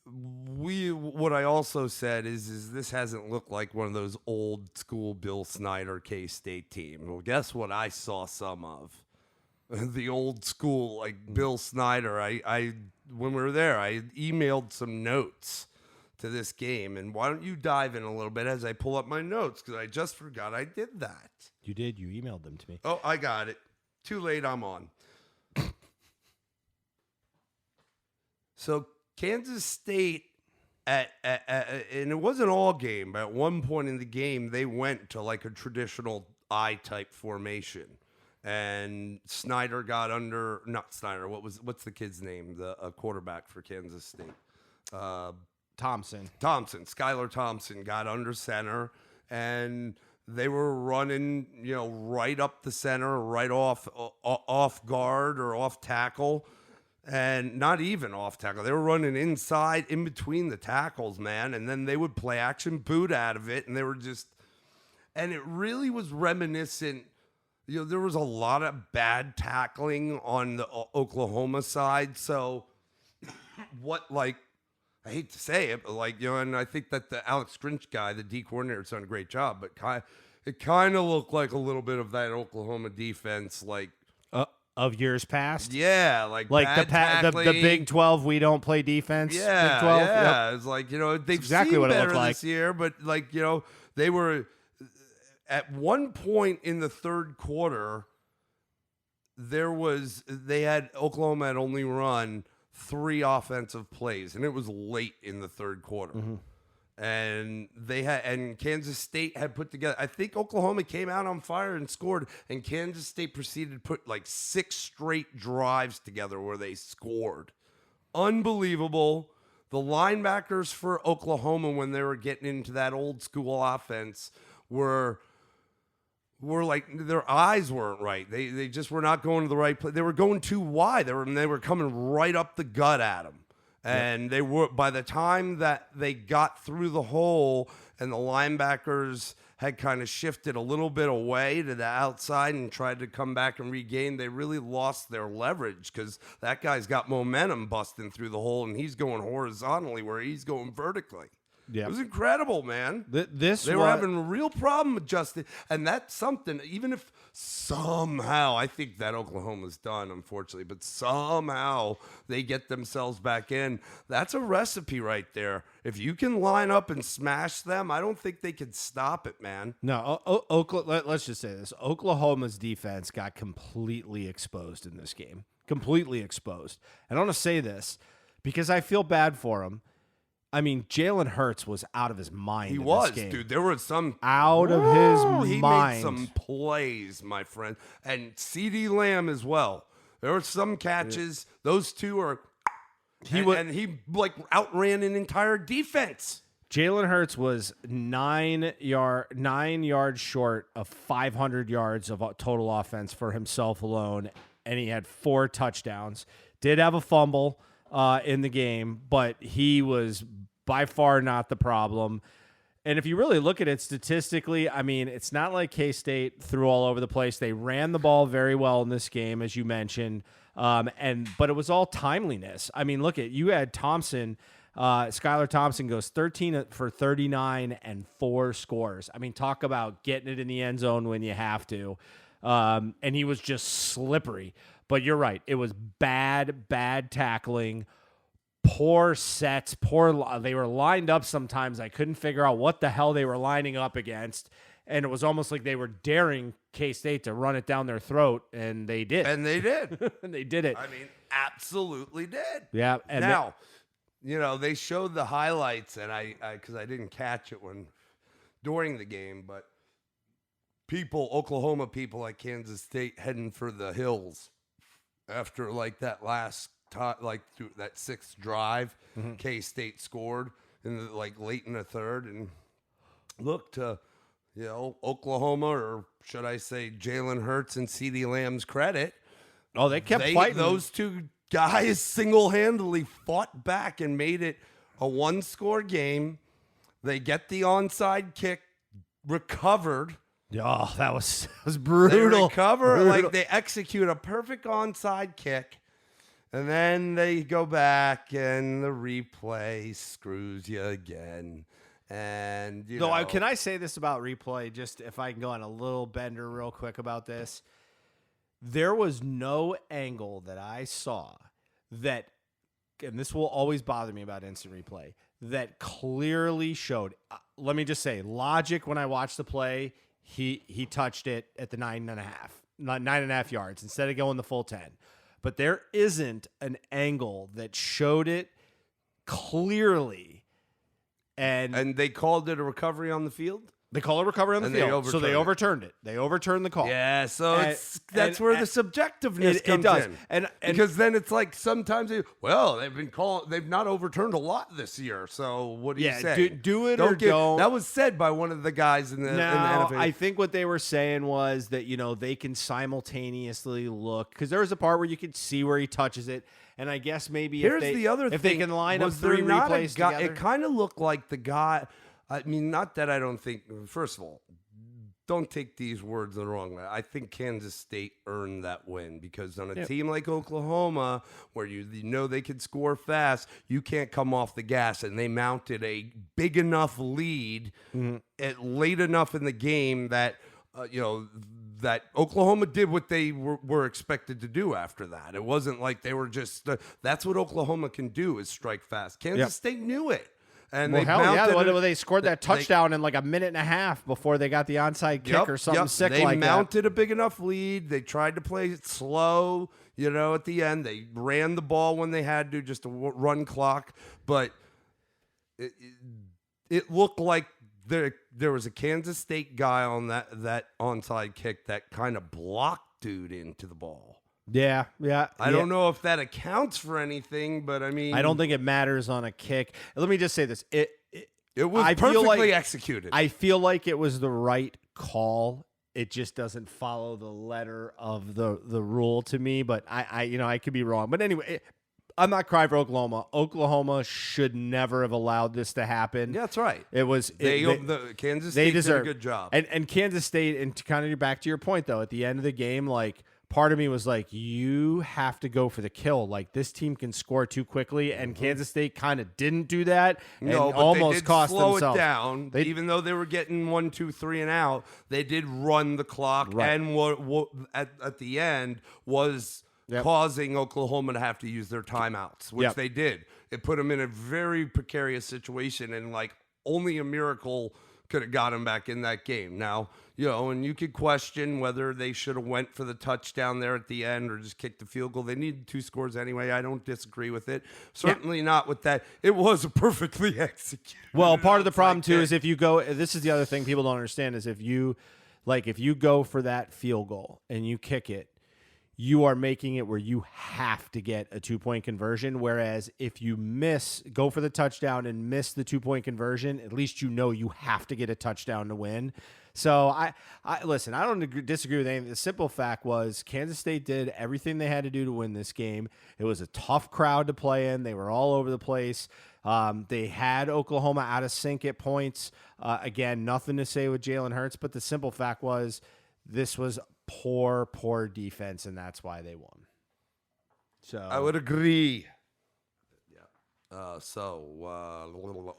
what I also said is this hasn't looked like one of those old school Bill Snyder K-State team. Well, guess what I saw some of? The old school, like Bill Snyder. I when we were there, I emailed some notes to this game. And why don't you dive in a little bit as I pull up my notes, because I just forgot I did that. You did. You emailed them to me. Oh, I got it. Too late, I'm on. So Kansas State, and it wasn't all game, but at one point in the game, they went to like a traditional I-type formation. And Snyder got under, not Snyder, what's the kid's name? The quarterback for Kansas State. Thompson, Skylar Thompson got under center, and they were running, right up the center, right off guard or off tackle. And not even off tackle. They were running inside, in between the tackles, man. And then they would play action boot out of it. And they were just, and it really was reminiscent. There was a lot of bad tackling on the Oklahoma side. So I hate to say it, but and I think that the Alex Grinch guy, the D coordinator, has done a great job. But it kind of looked like a little bit of that Oklahoma defense, of years past. Yeah, like the Big 12, we don't play defense. Yeah, Big 12. yeah. Yep. It's like, they've exactly seen what it better looked like this year, but they were at one point in the third quarter. Oklahoma had only run 3 offensive plays, and it was late in the third quarter. Mm-hmm. And Kansas State had put together, I think Oklahoma came out on fire and scored, and Kansas State proceeded to put 6 straight drives together where they scored. Unbelievable. The linebackers for Oklahoma, when they were getting into that old school offense, were their eyes weren't right. They just were not going to the right place. They were going too wide. They were coming right up the gut at them. And they were, by the time that they got through the hole and the linebackers had kind of shifted a little bit away to the outside and tried to come back and regain, they really lost their leverage because that guy's got momentum busting through the hole and he's going horizontally where he's going vertically. Yeah, it was incredible, man. They were having a real problem adjusting, and that's something. Even if somehow, I think that Oklahoma's done, unfortunately, but somehow they get themselves back in. That's a recipe right there. If you can line up and smash them, I don't think they can stop it, man. No, let's just say this: Oklahoma's defense got completely exposed in this game. Completely exposed. And I want to say this because I feel bad for them. I mean, Jalen Hurts was out of his mind. He in was, this game. dude. There was some out of his he mind. He made some plays, my friend, and CD Lamb as well. There were some catches. Those two are. He like outran an entire defense. Jalen Hurts was 9 yards short of 500 yards of total offense for himself alone, and he had 4 touchdowns. Did have a fumble in the game, but he was by far not the problem. And if you really look at it statistically, I mean, it's not like K-State threw all over the place. They ran the ball very well in this game, as you mentioned, but it was all timeliness. I mean, look at you had Thompson. Skylar Thompson goes 13 for 39 and 4 scores. I mean, talk about getting it in the end zone when you have to. And he was just slippery. But you're right. It was bad tackling, poor sets, they were lined up sometimes. I couldn't figure out what the hell they were lining up against. And it was almost like they were daring K-State to run it down their throat, and they did. And they did. And they did it. I mean, absolutely did. Yeah. And now, they showed the highlights, and I because I didn't catch it during the game, but Oklahoma people at Kansas State heading for the hills after like that last through that 6th drive, K-State scored in late in the 3rd, and look to Oklahoma, or should I say Jalen Hurts and CD Lamb's credit. Oh, they kept fighting. Those two guys single-handedly fought back and made it a 1-score game. They get the onside kick recovered. Oh, that was brutal. They recover, they execute a perfect onside kick, and then they go back, and the replay screws you again. And can I say this about replay? Just if I can go on a little bender real quick about this, there was no angle that I saw that, and this will always bother me about instant replay, that clearly showed. Let me just say, logic when I watched the play. He touched it at the 9.5 yards instead of going the full 10. But there isn't an angle that showed it clearly. And they called it a recovery on the field? They call it recovery on the field. So they overturned it. They overturned the call. Yeah, so that's where the subjectiveness comes in. And because then it's like sometimes they've not overturned a lot this year. So what do you say? Do it or don't. That was said by one of the guys in the NFL. I think what they were saying was that they can simultaneously look, because there was a part where you could see where he touches it. And I guess maybe if they can line up 3 replays together. It kind of looked like the guy. I mean, not that I don't think. First of all, don't take these words the wrong way. I think Kansas State earned that win because on a team like Oklahoma, where you know they could score fast, you can't come off the gas, and they mounted a big enough lead at late enough in the game that that Oklahoma did what they were expected to do after that. It wasn't like they were just. That's what Oklahoma can do, is strike fast. Kansas State knew it. And they scored that touchdown in like a minute and a half before they got the onside kick or something sick like that. They mounted a big enough lead. They tried to play it slow, at the end. They ran the ball when they had to, just a run clock. But it looked like there was a Kansas State guy on that onside kick that kind of blocked dude into the ball. Yeah. I don't know if that accounts for anything, but I mean, I don't think it matters on a kick. Let me just say this: it was perfectly executed. I feel like it was the right call. It just doesn't follow the letter of the rule to me. But I could be wrong. But anyway, I'm not crying for Oklahoma. Oklahoma should never have allowed this to happen. Yeah, that's right. It was Kansas they State deserve did a good job. And Kansas State, and to kind of back to your point though, at the end of the game, like part of me was like, you have to go for the kill. Like this team can score too quickly, and Kansas State kind of didn't do that, and No, but almost they did cost slow themselves. it down. Even though they were getting 1, 2, 3 and out, they did run the clock, Right. and what at the end was causing Oklahoma to have to use their timeouts, which they did. It put them in a very precarious situation, and like only a miracle could have got them back in that game. Now, and you could question whether they should have went for the touchdown there at the end or just kicked the field goal. They needed 2 scores anyway. I don't disagree with it. Certainly not with that. It was a perfectly executed. Well, part of the problem too is if you go. This is the other thing people don't understand is if you go for that field goal and you kick it, you are making it where you have to get a 2-point conversion. Whereas if you go for the touchdown and miss the 2-point conversion, at least you have to get a touchdown to win. So I listen, I don't disagree with anything. The simple fact was Kansas State did everything they had to do to win this game. It was a tough crowd to play in. They were all over the place. They had Oklahoma out of sync at points. Again, nothing to say with Jalen Hurts, but the simple fact was this was poor defense, and that's why they won. So I would agree. Yeah.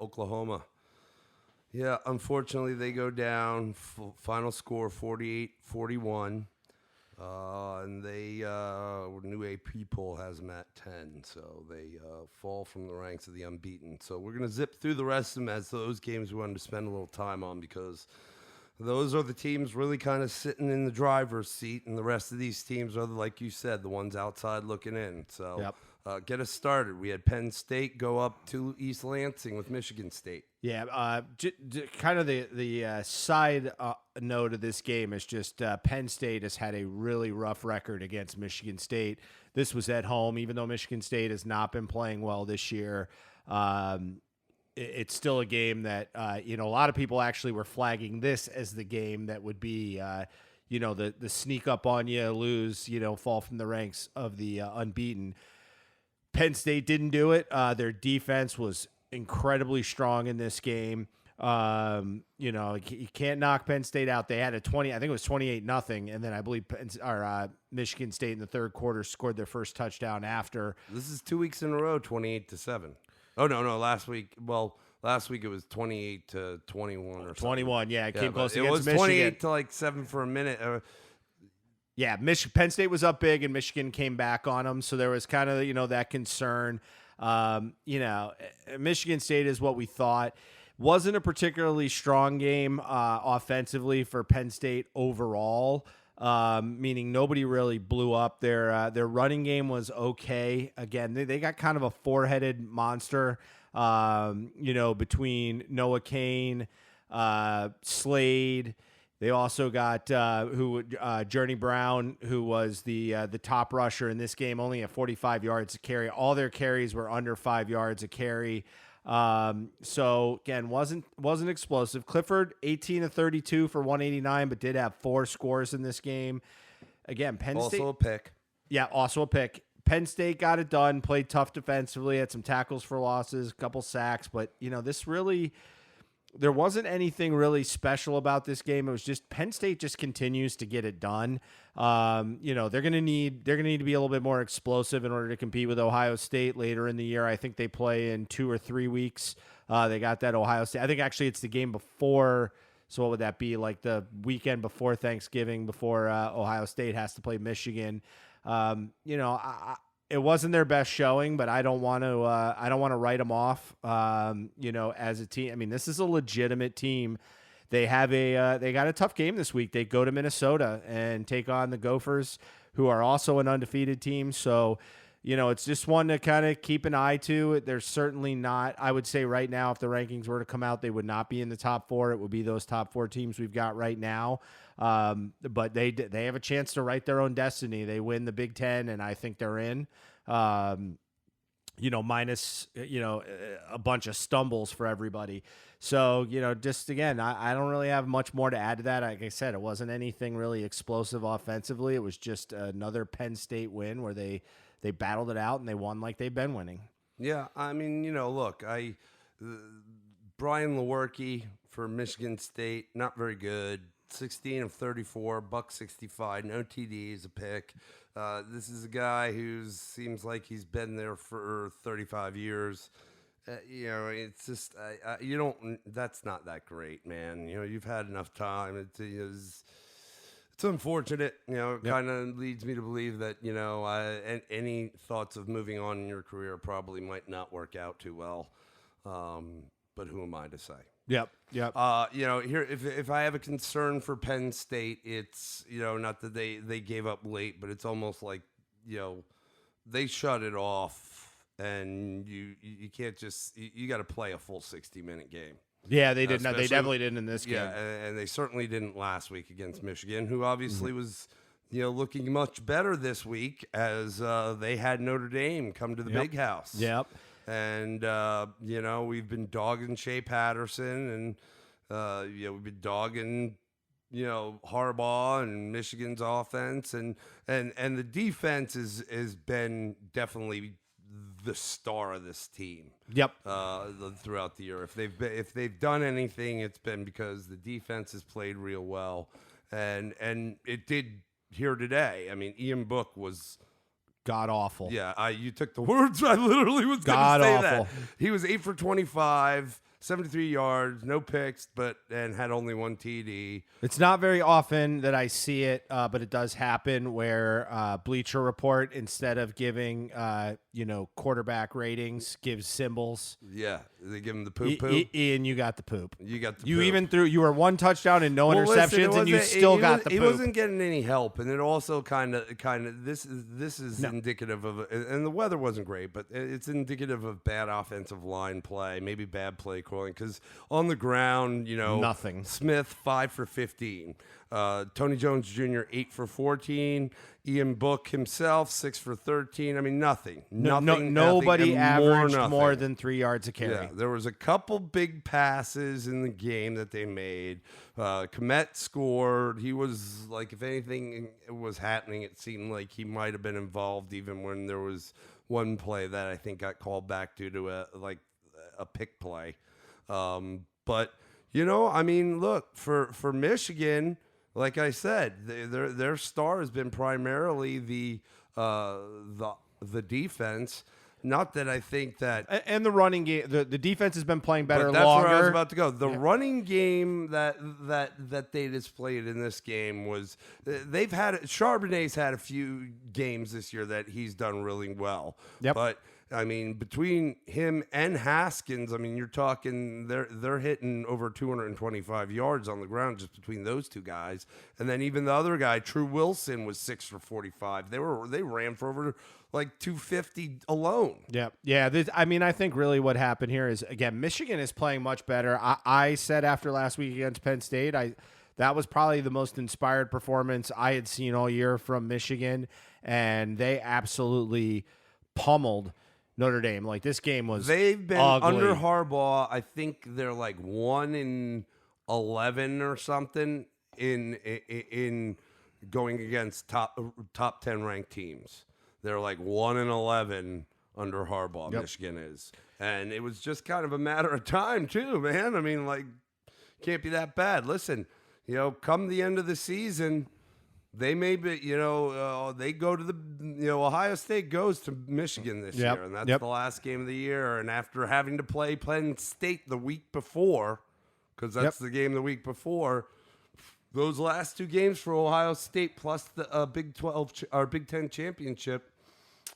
Oklahoma. Yeah, unfortunately, they go down. Final score 48-41. And they new AP poll has them at 10, so they fall from the ranks of the unbeaten. So we're gonna zip through the rest of them as those games we wanted to spend a little time on because those are the teams really kind of sitting in the driver's seat, and the rest of these teams are, like you said, the ones outside looking in. So get us started. We had Penn State go up to East Lansing with Michigan State. Yeah, kind of the side note of this game is just Penn State has had a really rough record against Michigan State. This was at home, even though Michigan State has not been playing well this year. It's still a game that, a lot of people actually were flagging this as the game that would be, the sneak up on you, lose, fall from the ranks of the unbeaten. Penn State didn't do it. Their defense was incredibly strong in this game. You can't knock Penn State out. They had I think it was 28-0. And then I believe Michigan State in the third quarter scored their first touchdown after. This is 2 weeks in a row, 28-7. Oh, no. Last week it was 28-21 or something. 21, yeah. It came close against Michigan. It was 28-7 for a minute. Yeah, Penn State was up big, and Michigan came back on them. So there was kind of, that concern. Michigan State is what we thought. Wasn't a particularly strong game offensively for Penn State overall. Meaning nobody really blew up. Their running game was okay. Again, they got kind of a 4-headed monster, between Noah Cain, Slade. They also got Journey Brown, who was the top rusher in this game, only at 45 yards a carry. All their carries were under 5 yards a carry. So again, wasn't explosive. Clifford 18-32 for 189, but did have 4 scores in this game. Again, Penn State also a pick. Yeah, also a pick. Penn State got it done, played tough defensively, had some tackles for losses, a couple sacks, but there wasn't anything really special about this game. It was just Penn State just continues to get it done. They're gonna need to be a little bit more explosive in order to compete with Ohio State later in the year. I think they play in 2 or 3 weeks. They got that Ohio State. I think actually it's the game before. So what would that be? Like the weekend before Thanksgiving, before Ohio State has to play Michigan. It wasn't their best showing, but I don't want to write them off. As a team, I mean, this is a legitimate team. They have they got a tough game this week. They go to Minnesota and take on the Gophers, who are also an undefeated team. So, it's just one to kind of keep an eye to. They're certainly not, I would say right now, if the rankings were to come out, they would not be in the top 4. It would be those top 4 teams we've got right now. But they have a chance to write their own destiny. They win the Big Ten, and I think they're in. Minus a bunch of stumbles for everybody. So just again, I don't really have much more to add to that. Like I said, it wasn't anything really explosive offensively. It was just another Penn State win where they they battled it out and they won like they've been winning. Yeah, I mean, look, Brian Lewerke for Michigan State, not very good. 16 of 34, buck 65, no TDs, a pick. This is a guy who seems like he's been there for 35 years. It's just you don't. That's not that great, man. You've had enough time. It's unfortunate. It kind of leads me to believe that any thoughts of moving on in your career probably might not work out too well. But who am I to say? Yep. Here, if I have a concern for Penn State, it's not that they gave up late, but it's almost like they shut it off, and you can't just you got to play a full 60-minute game. Yeah, they did not. They definitely didn't in this game. Yeah, and they certainly didn't last week against Michigan, who obviously was looking much better this week as they had Notre Dame come to the big house. Yep. And, we've been dogging Shea Patterson and, we've been dogging, Harbaugh and Michigan's offense. And the defense has been definitely the star of this team. Yep. Throughout the year. If they've done anything, it's been because the defense has played real well. And it did here today. I mean, Ian Book was god awful. Yeah, you took the words. I literally was going to say that. He was 8 for 25, 73 yards, no picks, and had only one TD. It's not very often that I see it, but it does happen where Bleacher Report, instead of giving quarterback ratings, gives symbols. Yeah, they give him the poop. Ian, you got the poop. You got the you poop. Even threw. You were one touchdown and no interceptions, and you still got the poop. He wasn't getting any help, and it also kind of. This is indicative of, and the weather wasn't great, but it's indicative of bad offensive line play, maybe bad play calling, because on the ground, nothing. Smith 5 for 15. Tony Jones Jr. 8 for 14. Ian Book himself 6 for 13. I mean, nothing. Nobody averaged more than 3 yards a carry. Yeah, there was a couple big passes in the game that they made. Komet scored. He was like, if anything was happening, it seemed like he might have been involved, even when there was one play that I think got called back due to a pick play. But I mean, look, for Michigan, like I said, their star has been primarily the defense. Not that I think that, and the running game, the defense has been playing better. But that's longer. where I was about to go. The running game that they displayed in this game was they've had Charbonnet's had a few games this year that he's done really well. Yep. But I mean, between him and Haskins, I mean, you're talking they're hitting over 225 yards on the ground just between those two guys. And then even the other guy, True Wilson, was 6 for 45. They ran for over like 250 alone. Yeah. I think really what happened here is, again, Michigan is playing much better. I said after last week against Penn State, that was probably the most inspired performance I had seen all year from Michigan, and they absolutely pummeled Notre Dame. Like, this game was They've been ugly. Under Harbaugh. I think they're like 1-11 or something in going against top 10 ranked teams. They're like 1-11 under Harbaugh. Yep. Michigan is, and it was just kind of a matter of time too, man. I mean, like, can't be that bad. Listen, come the end of the season, they may be, they go to the, Ohio State goes to Michigan this year, and that's the last game of the year. And after having to play Penn State the week before, because that's the game the week before, those last two games for Ohio State plus the Big 12 or Big 10 championship,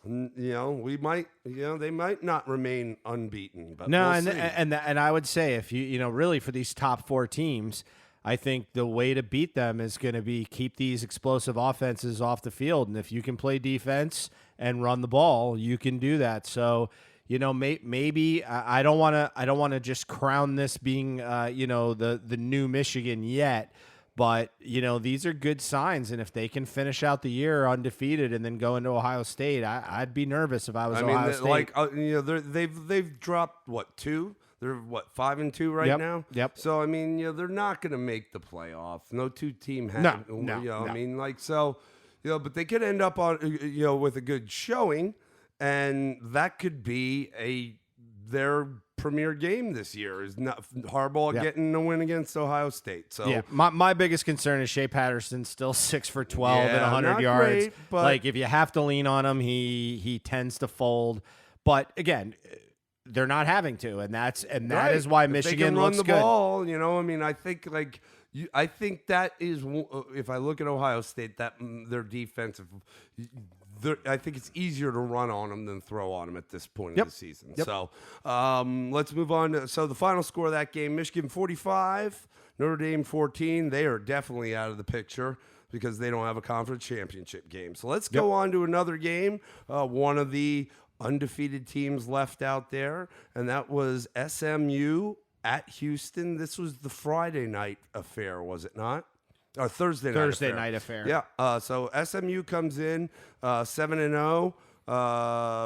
we might, they might not remain unbeaten. But no, we'll see. and I would say if really for these top four teams, I think the way to beat them is going to be keep these explosive offenses off the field. And if you can play defense and run the ball, you can do that. So, maybe I don't want to just crown this being, the new Michigan yet. But, these are good signs. And if they can finish out the year undefeated and then go into Ohio State, I'd be nervous if I was Ohio State. They've dropped, 2? They're 5-2 right now. Yep. So I mean, they're not going to make the playoffs. No two team have. No. I mean, like, so, but they could end up on with a good showing, and that could be their premier game this year. Is not Harbaugh getting a win against Ohio State. So yeah, my biggest concern is Shea Patterson's still 6 for 12 and 100 yards. Great, but like if you have to lean on him, he tends to fold. But again, they're not having to, and that is why Michigan looks good. They can run the good. ball. I mean, I think that is, if I look at Ohio State, that their defensive, I think it's easier to run on them than throw on them at this point of the season. Yep. So let's move on. So the final score of that game, Michigan 45, Notre Dame 14. They are definitely out of the picture because they don't have a conference championship game. So let's go on to another game, one of the undefeated teams left out there, and that was SMU at Houston. This was the Friday night affair, was it not? Or Thursday night affair. Yeah. So SMU comes in 7-0,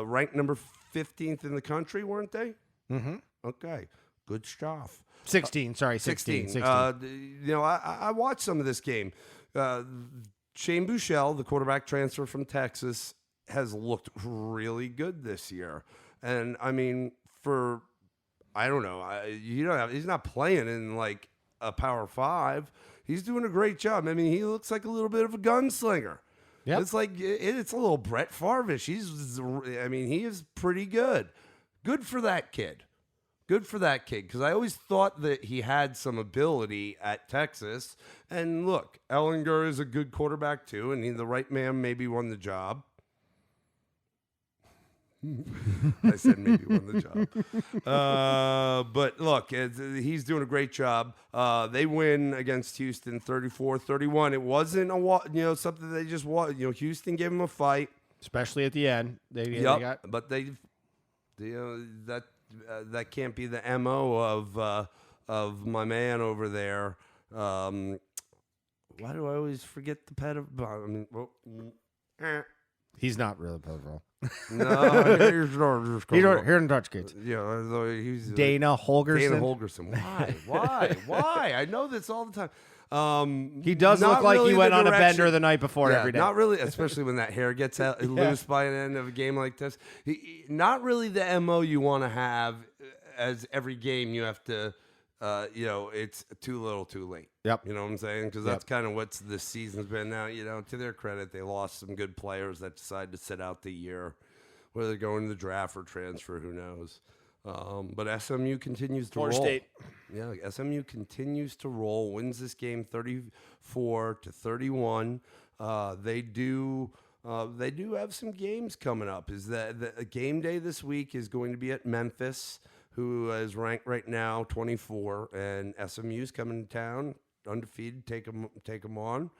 ranked number 15th in the country, weren't they? Mm-hmm. Okay. Good stuff. 16. 16. I watched some of this game. Shane Buechele, the quarterback transfer from Texas, has looked really good this year. And I mean, I don't know, he's not playing in like a Power 5. He's doing a great job. I mean, he looks like a little bit of a gunslinger. Yep. It's like it's a little Brett Favre-ish. He is pretty good. Good for that kid. Because I always thought that he had some ability at Texas. And look, Ellinger is a good quarterback too, and the right man maybe won the job. I said maybe won the job. But look, he's doing a great job. They win against Houston 34-31. It wasn't something they just want. Houston gave them a fight. Especially at the end. But that can't be the MO of my man over there. Why do I always forget the pet of? He's not really pivotal. No, he don't touch kids. Yeah, he's Dana Holgerson. Why? I know this all the time. He does look like he went on a bender the night before every day. Not really, especially when that hair gets loose by an end of a game like this. Not really the MO you want to have, as every game you have to, it's too little, too late. Yep. You know what I'm saying? Because that's kind of what this season's been now. To their credit, they lost some good players that decided to sit out the year, whether they're going to the draft or transfer, who knows. But SMU continues to roll. State. Yeah, SMU continues to roll, wins this game 34-31. They do have some games coming up. Is that the game day this week is going to be at Memphis, who is ranked right now 24, and SMU's coming to town, undefeated. Take them on.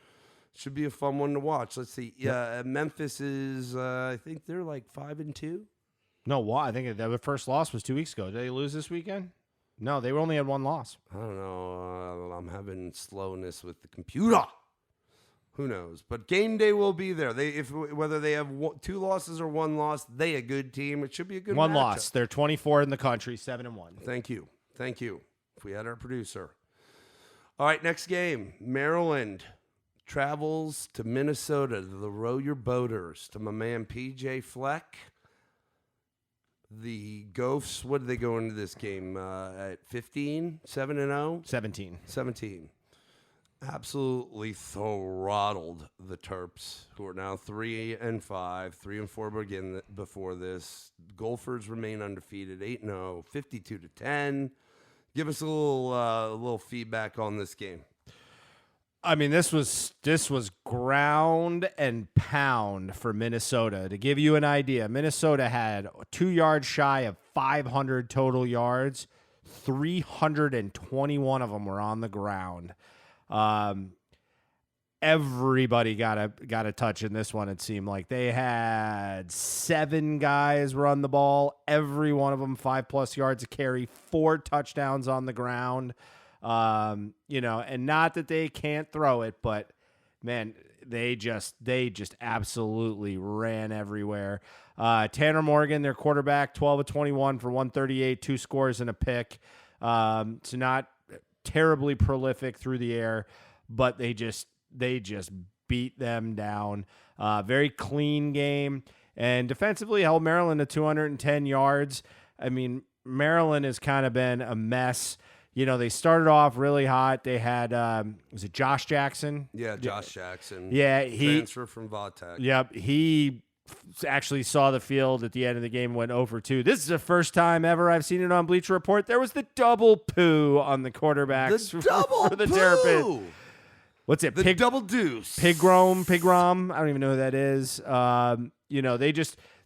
Should be a fun one to watch. Let's see. Yeah, Memphis is. I think they're like 5-2. No, why? I think their first loss was 2 weeks ago. Did they lose this weekend? No, they only had one loss. I don't know. I'm having slowness with the computer. Who knows? But game day will be there. Whether they have 2 losses or 1 loss, they a good team. It should be a good one matchup. loss. They're 24 in the country, 7-1. Thank you. If we had our producer. All right, next game. Maryland travels to Minnesota to the Row Your Boaters, to my man PJ Fleck. The Gophs, what did they go into this game at 15, 7-0? 17. Absolutely throttled the Terps, who are now 3-5, 3-4 before this. Gophers remain undefeated, 8-0, 52-10. Give us a little feedback on this game. I mean, this was ground and pound for Minnesota. To give you an idea, Minnesota had 2 yards shy of 500 total yards. 321 of them were on the ground. Everybody got a touch in this one. It seemed like they had 7 guys run the ball. Every one of them 5+ yards a carry, 4 touchdowns on the ground. And not that they can't throw it, but man, they just absolutely ran everywhere. Tanner Morgan, their quarterback, 12 of 21 for 138, 2 scores and a pick. So not terribly prolific through the air, but they just beat them down. Very clean game. And defensively held Maryland to 210 yards. I mean, Maryland has kind of been a mess. They started off really hot. They had, was it Josh Jackson? Yeah, Josh Jackson. Yeah, transfer from Vautech. Yep, he actually saw the field at the end of the game, went over 2. This is the first time ever I've seen it on Bleacher Report. There was the double poo on the quarterbacks for the Terrapins. What's it? The double deuce. Pigrom. I don't even know who that is.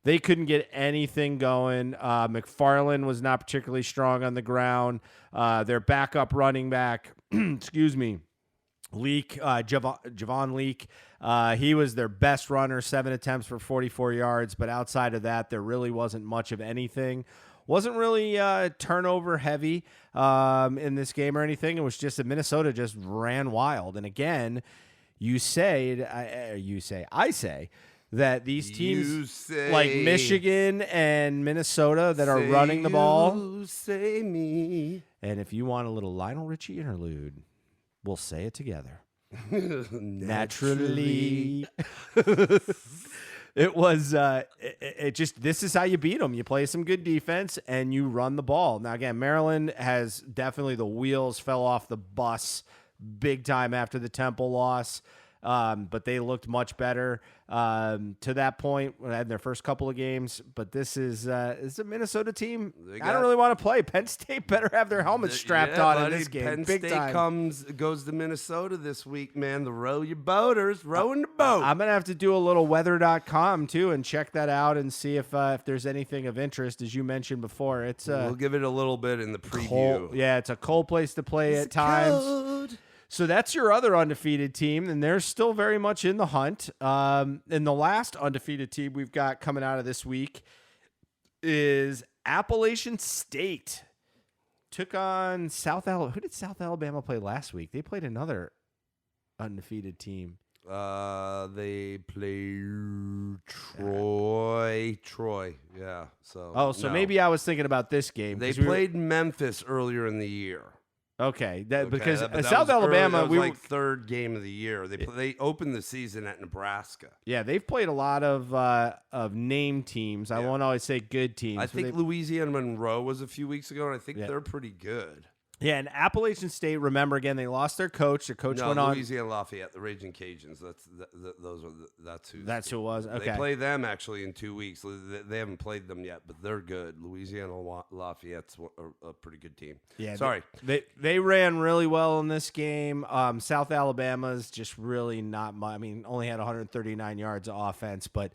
They couldn't get anything going. McFarland was not particularly strong on the ground. Their backup running back, excuse me, Leak, Javon Leak, he was their best runner, 7 attempts for 44 yards. But outside of that, there really wasn't much of anything. Wasn't really turnover heavy in this game or anything. It was just that Minnesota just ran wild. And again, I say that these teams like Michigan and Minnesota that are running the ball. Say me. And if you want a little Lionel Richie interlude, we'll say it together. Naturally. It was this is how you beat them. You play some good defense and you run the ball. Now, again, Maryland has definitely the wheels fell off the bus big time after the Temple loss. But they looked much better to that point in their first couple of games. But this is a Minnesota team. I don't really want to play. Penn State better have their helmets strapped on in this game. Penn big State time. goes to Minnesota this week, man. The row your boaters, rowing the boat. I'm gonna have to do a little weather.com too and check that out and see if there's anything of interest. As you mentioned before, it's we'll give it a little bit in the preview. Cold, yeah, it's a cold place to play at times. Cold. So that's your other undefeated team, and they're still very much in the hunt. And the last undefeated team we've got coming out of this week is Appalachian State. Took on South Alabama. Who did South Alabama play last week? They played another undefeated team. They played Troy. Yeah. So Maybe I was thinking about this game. They played Memphis earlier in the year. Okay, because that South Alabama, was like third game of the year. They opened the season at Nebraska. Yeah, they've played a lot of name teams. I won't always say good teams. I think Louisiana Monroe was a few weeks ago, and I think they're pretty good. Yeah, and Appalachian State, remember, again, they lost their coach. Their coach went on. Louisiana Lafayette, the Raging Cajuns. That's who it was. Okay. They play them actually in 2 weeks. They haven't played them yet, but they're good. Louisiana Lafayette's a pretty good team. Yeah, sorry. They ran really well in this game. South Alabama's just really not much. I mean, only had 139 yards of offense, but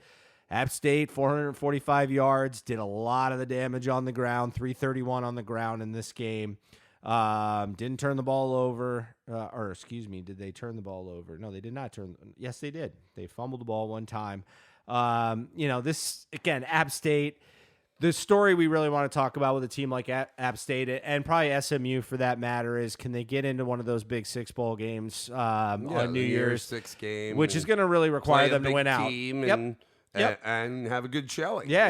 App State, 445 yards, did a lot of the damage on the ground, 331 on the ground in this game. Didn't turn the ball over, did they turn the ball over? No, they did not turn. Yes, they did. They fumbled the ball one time. This, again, App State, the story we really want to talk about with a team like App State and probably SMU for that matter is, can they get into one of those big 6 bowl games on New Year's 6 game, which is going to really require them to win out. And have a good showing. Yeah,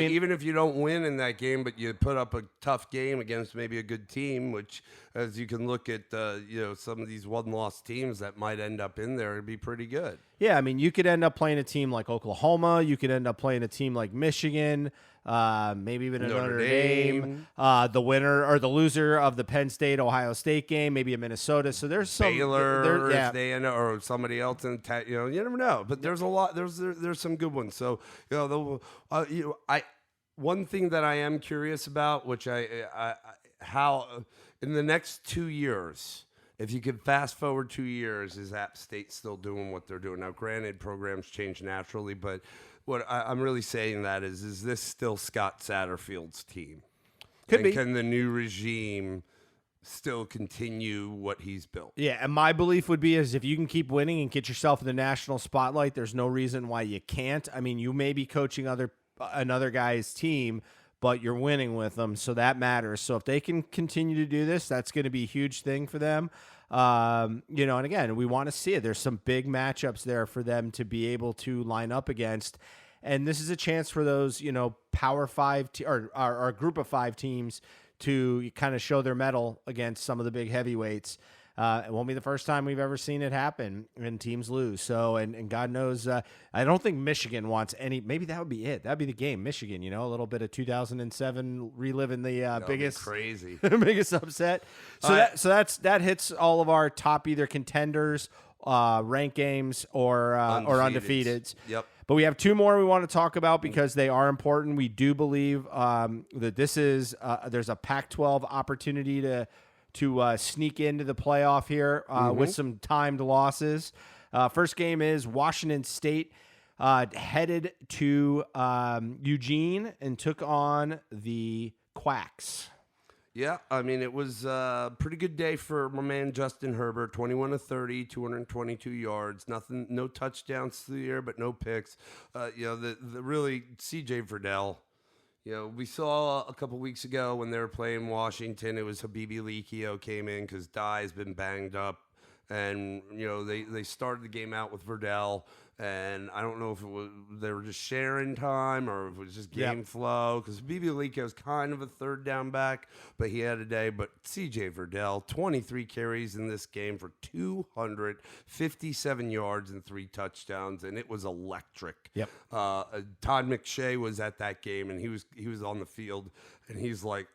even if you don't win in that game, but you put up a tough game against maybe a good team, which, as you can look at, some of these one-loss teams that might end up in there, it'd be pretty good. Yeah, I mean, you could end up playing a team like Oklahoma. You could end up playing a team like Michigan, maybe even Notre Dame. The winner or the loser of the Penn State-Ohio State game, maybe a Minnesota. So there's some Baylor, if they end up, or somebody else in. You never know. But there's a lot. There's some good ones. So one thing that I am curious about, which how in the next 2 years. If you could fast forward 2 years, is App State still doing what they're doing? Now, granted, programs change naturally, but what I'm really saying that is this still Scott Satterfield's team? Could be. Can the new regime still continue what he's built? Yeah, and my belief would be is if you can keep winning and get yourself in the national spotlight, there's no reason why you can't. I mean, you may be coaching another guy's team, but you're winning with them, so that matters. So if they can continue to do this, that's going to be a huge thing for them. And again, we want to see it. There's some big matchups there for them to be able to line up against, and this is a chance for those, Power 5 or Group of 5 teams to kind of show their mettle against some of the big heavyweights. It won't be the first time we've ever seen it happen and teams lose. So, and God knows, I don't think Michigan wants any. Maybe that would be it. That'd be the game. Michigan, a little bit of 2007 reliving the biggest crazy biggest upset. So that hits all of our top either contenders, ranked games, or undefeateds. Yep. But we have two more we want to talk about because they are important. We do believe that this is there's a Pac-12 opportunity to sneak into the playoff here with some timed losses. First game is Washington State headed to Eugene and took on the Quacks. Yeah, I mean, it was a pretty good day for my man Justin Herbert, 21 of 30, 222 yards, no touchdowns through the air, but no picks. The really CJ Verdell. We saw a couple weeks ago when they were playing Washington, it was Habibi Likio came in because Dye's been banged up. And, they started the game out with Verdell. And I don't know if they were just sharing time or if it was just game flow. Because Habibi Likio is kind of a third down back, but he had a day. But CJ Verdell, 23 carries in this game for 257 yards and 3 touchdowns, and it was electric. Yep. Todd McShay was at that game, and he was on the field, and he's like,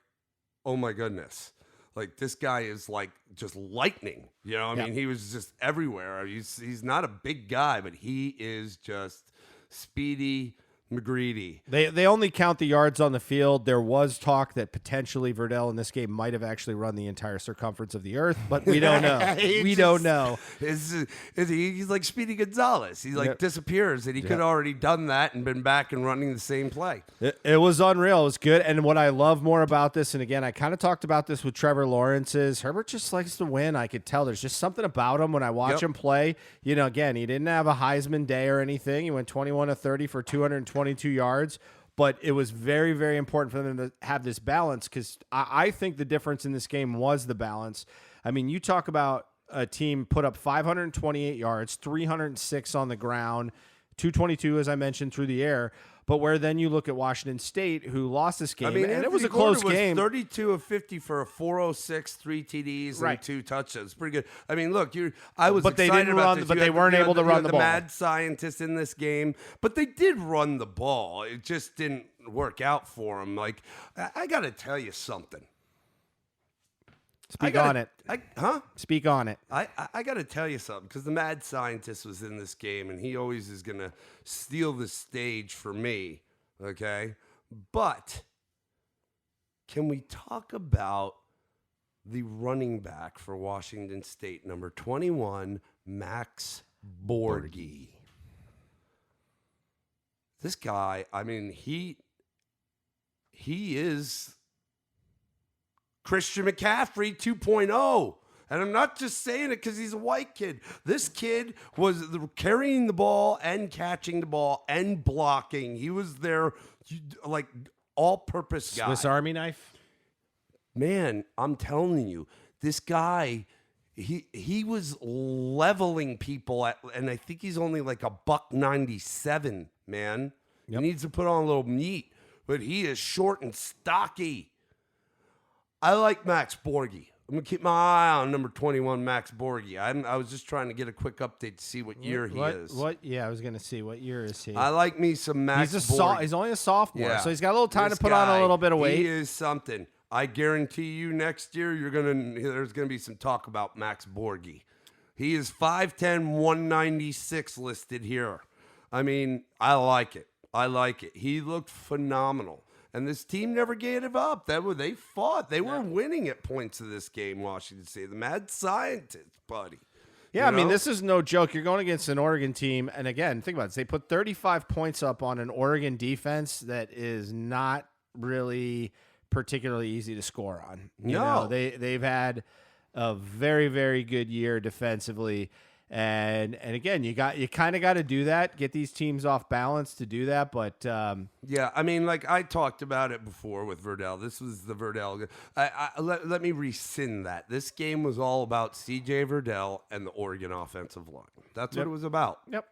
oh my goodness. Like, this guy is like just lightning, I mean, he was just everywhere. He's not a big guy, but he is just speedy, McGreedy. They only count the yards on the field. There was talk that potentially Verdell in this game might have actually run the entire circumference of the earth, but we don't know. Don't know. He's like Speedy Gonzalez. He disappears, and he could have already done that and been back and running the same play. It was unreal. It was good. And what I love more about this, and again, I kind of talked about this with Trevor Lawrence, is Herbert just likes to win. I could tell there's just something about him when I watch him play. Again, he didn't have a Heisman day or anything. He went 21 of 30 for 222 yards, but it was very, very important for them to have this balance because I think the difference in this game was the balance. I mean, you talk about a team put up 528 yards, 306 on the ground, 222, as I mentioned, through the air. But where then you look at Washington State, who lost this game, and it was a close game. 32 of 50 for a 406, 3 TDs, and 2 touchdowns. Pretty good. I mean, look, I was but excited they didn't about run, this. But they weren't able to run the ball. The mad scientist in this game, but they did run the ball. It just didn't work out for them. Like, I got to tell you something. Speak on it. Speak on it. I got to tell you something because the mad scientist was in this game, and he always is going to steal the stage for me. Okay, but can we talk about the running back for Washington State, number 21, Max Borghi? This guy, I mean, he is Christian McCaffrey 2.0. And I'm not just saying it because he's a white kid. This kid was carrying the ball and catching the ball and blocking. He was their, like, all-purpose guy. Swiss Army knife? Man, I'm telling you, this guy, he was leveling people and I think he's only like $197, man. Yep. He needs to put on a little meat, but he is short and stocky. I like Max Borghi. I'm going to keep my eye on number 21, Max Borghi. I was just trying to get a quick update to see what year he is. Yeah, I was going to see. What year is he? I like me some Max Borghi. He's only a sophomore, so he's got a little time to put on a little bit of weight. He is something. I guarantee you next year there's going to be some talk about Max Borghi. He is 5'10", 196 listed here. I mean, I like it. He looked phenomenal. And this team never gave it up. They fought. They were winning at points of this game, Washington State. The mad scientist, buddy. Yeah, I mean, this is no joke. You're going against an Oregon team. And again, think about it. They put 35 points up on an Oregon defense that is not really particularly easy to score on. They've had a very, very good year defensively. And again, you kind of got to do that, get these teams off balance to do that. But yeah, I mean, like I talked about it before with Verdell. This was the Verdell. Let me rescind that. This game was all about CJ Verdell and the Oregon offensive line. That's what it was about. Yep.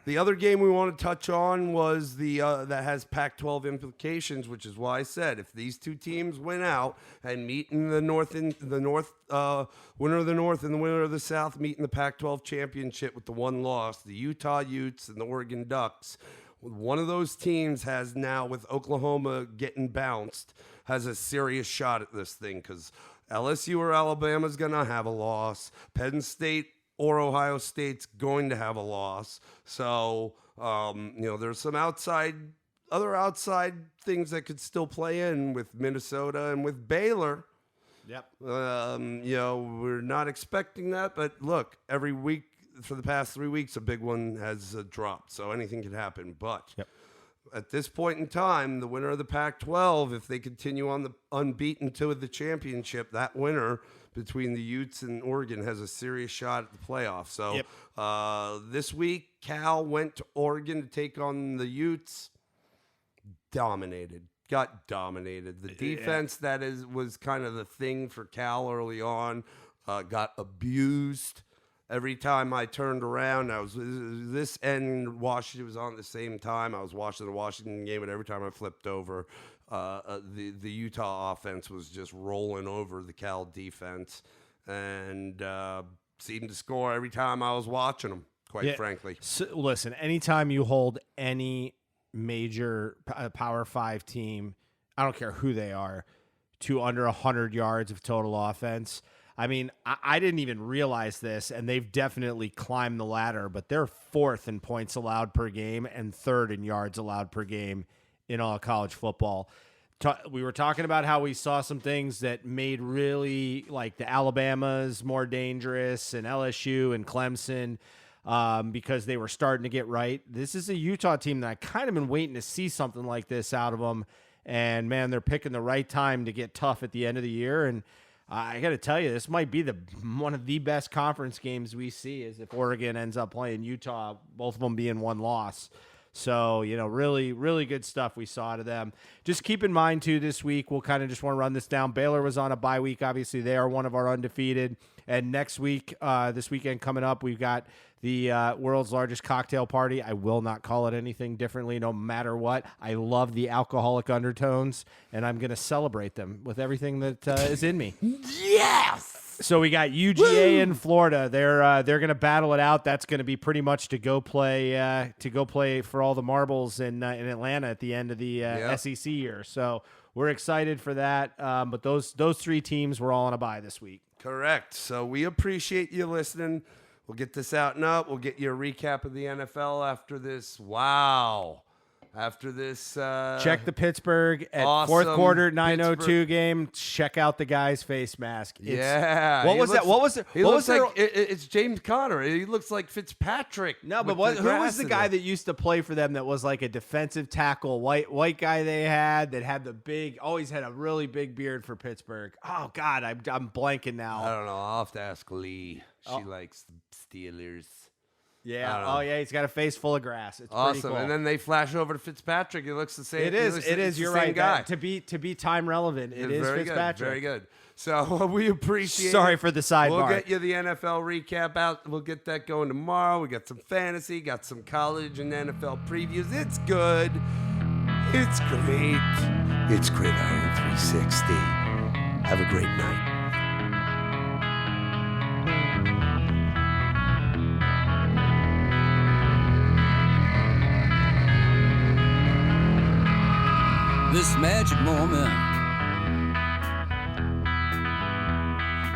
The other game we want to touch on was the that has Pac-12 implications, which is why I said if these two teams win out and meet in the North, winner of the North and the winner of the South meet in the Pac-12 championship with the one loss, the Utah Utes and the Oregon Ducks. One of those teams has now, with Oklahoma getting bounced, has a serious shot at this thing because LSU or Alabama is going to have a loss. Penn State or Ohio State's going to have a loss. So, there's some other outside things that could still play in with Minnesota and with Baylor. Yep. We're not expecting that, but look, every week for the past 3 weeks, a big one has dropped. So anything can happen. But at this point in time, the winner of the Pac-12, if they continue on the unbeaten to the championship, that winner between the Utes and Oregon has a serious shot at the playoffs. So this week, Cal went to Oregon to take on the Utes. Got dominated. The defense was kind of the thing for Cal early on. Got abused. Every time I turned around, this and Washington was on at the same time. I was watching the Washington game, and every time I flipped over, the Utah offense was just rolling over the Cal defense, and seemed to score every time I was watching them, quite frankly. So, listen, anytime you hold any major Power 5 team, I don't care who they are, to under 100 yards of total offense, I mean, I didn't even realize this, and they've definitely climbed the ladder, but they're 4th in points allowed per game and 3rd in yards allowed per game in all college football. We were talking about how we saw some things that made really, like the Alabamas more dangerous and LSU and Clemson because they were starting to get right. This is a Utah team that I kind of been waiting to see something like this out of them, and, man, they're picking the right time to get tough at the end of the year, and I got to tell you, this might be one of the best conference games we see is if Oregon ends up playing Utah, both of them being one loss. So, really, really good stuff we saw out of them. Just keep in mind, too, this week, we'll kind of just want to run this down. Baylor was on a bye week. Obviously, they are one of our undefeated. And next week, this weekend coming up, we've got the world's largest cocktail party. I will not call it anything differently, no matter what. I love the alcoholic undertones, and I'm going to celebrate them with everything that is in me. Yes! So we got UGA in Florida. They're going to battle it out. That's going to be pretty much to go play for all the marbles in Atlanta at the end of the SEC year. So we're excited for that. But those 3 teams were all on a bye this week. Correct. So we appreciate you listening. We'll get this out and up. We'll get you a recap of the NFL after this. Wow. After this. Check the Pittsburgh at awesome 4th quarter 9:02 game. Check out the guy's face mask. What was that? What was it? He looks like it's James Conner. He looks like Fitzpatrick. No, but who was the guy that used to play for them that was like a defensive tackle, white guy they had that had always had a really big beard for Pittsburgh? Oh, God, I'm blanking now. I don't know. I'll have to ask Lee. She likes the Steelers. Yeah. Oh, yeah. He's got a face full of grass. It's awesome. pretty cool. And then they flash over to Fitzpatrick. It looks the same. It is. You're right. Guy. To be time relevant, it is very Fitzpatrick. Good, very good. So we appreciate. Sorry for the sidebar. We'll get you the NFL recap out. We'll get that going tomorrow. We got some fantasy, got some college and NFL previews. It's good. It's great. It's Gridiron 360. Have a great night. This magic moment,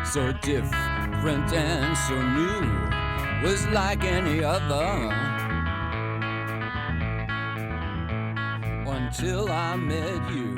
so different and so new, was like any other, until I met you.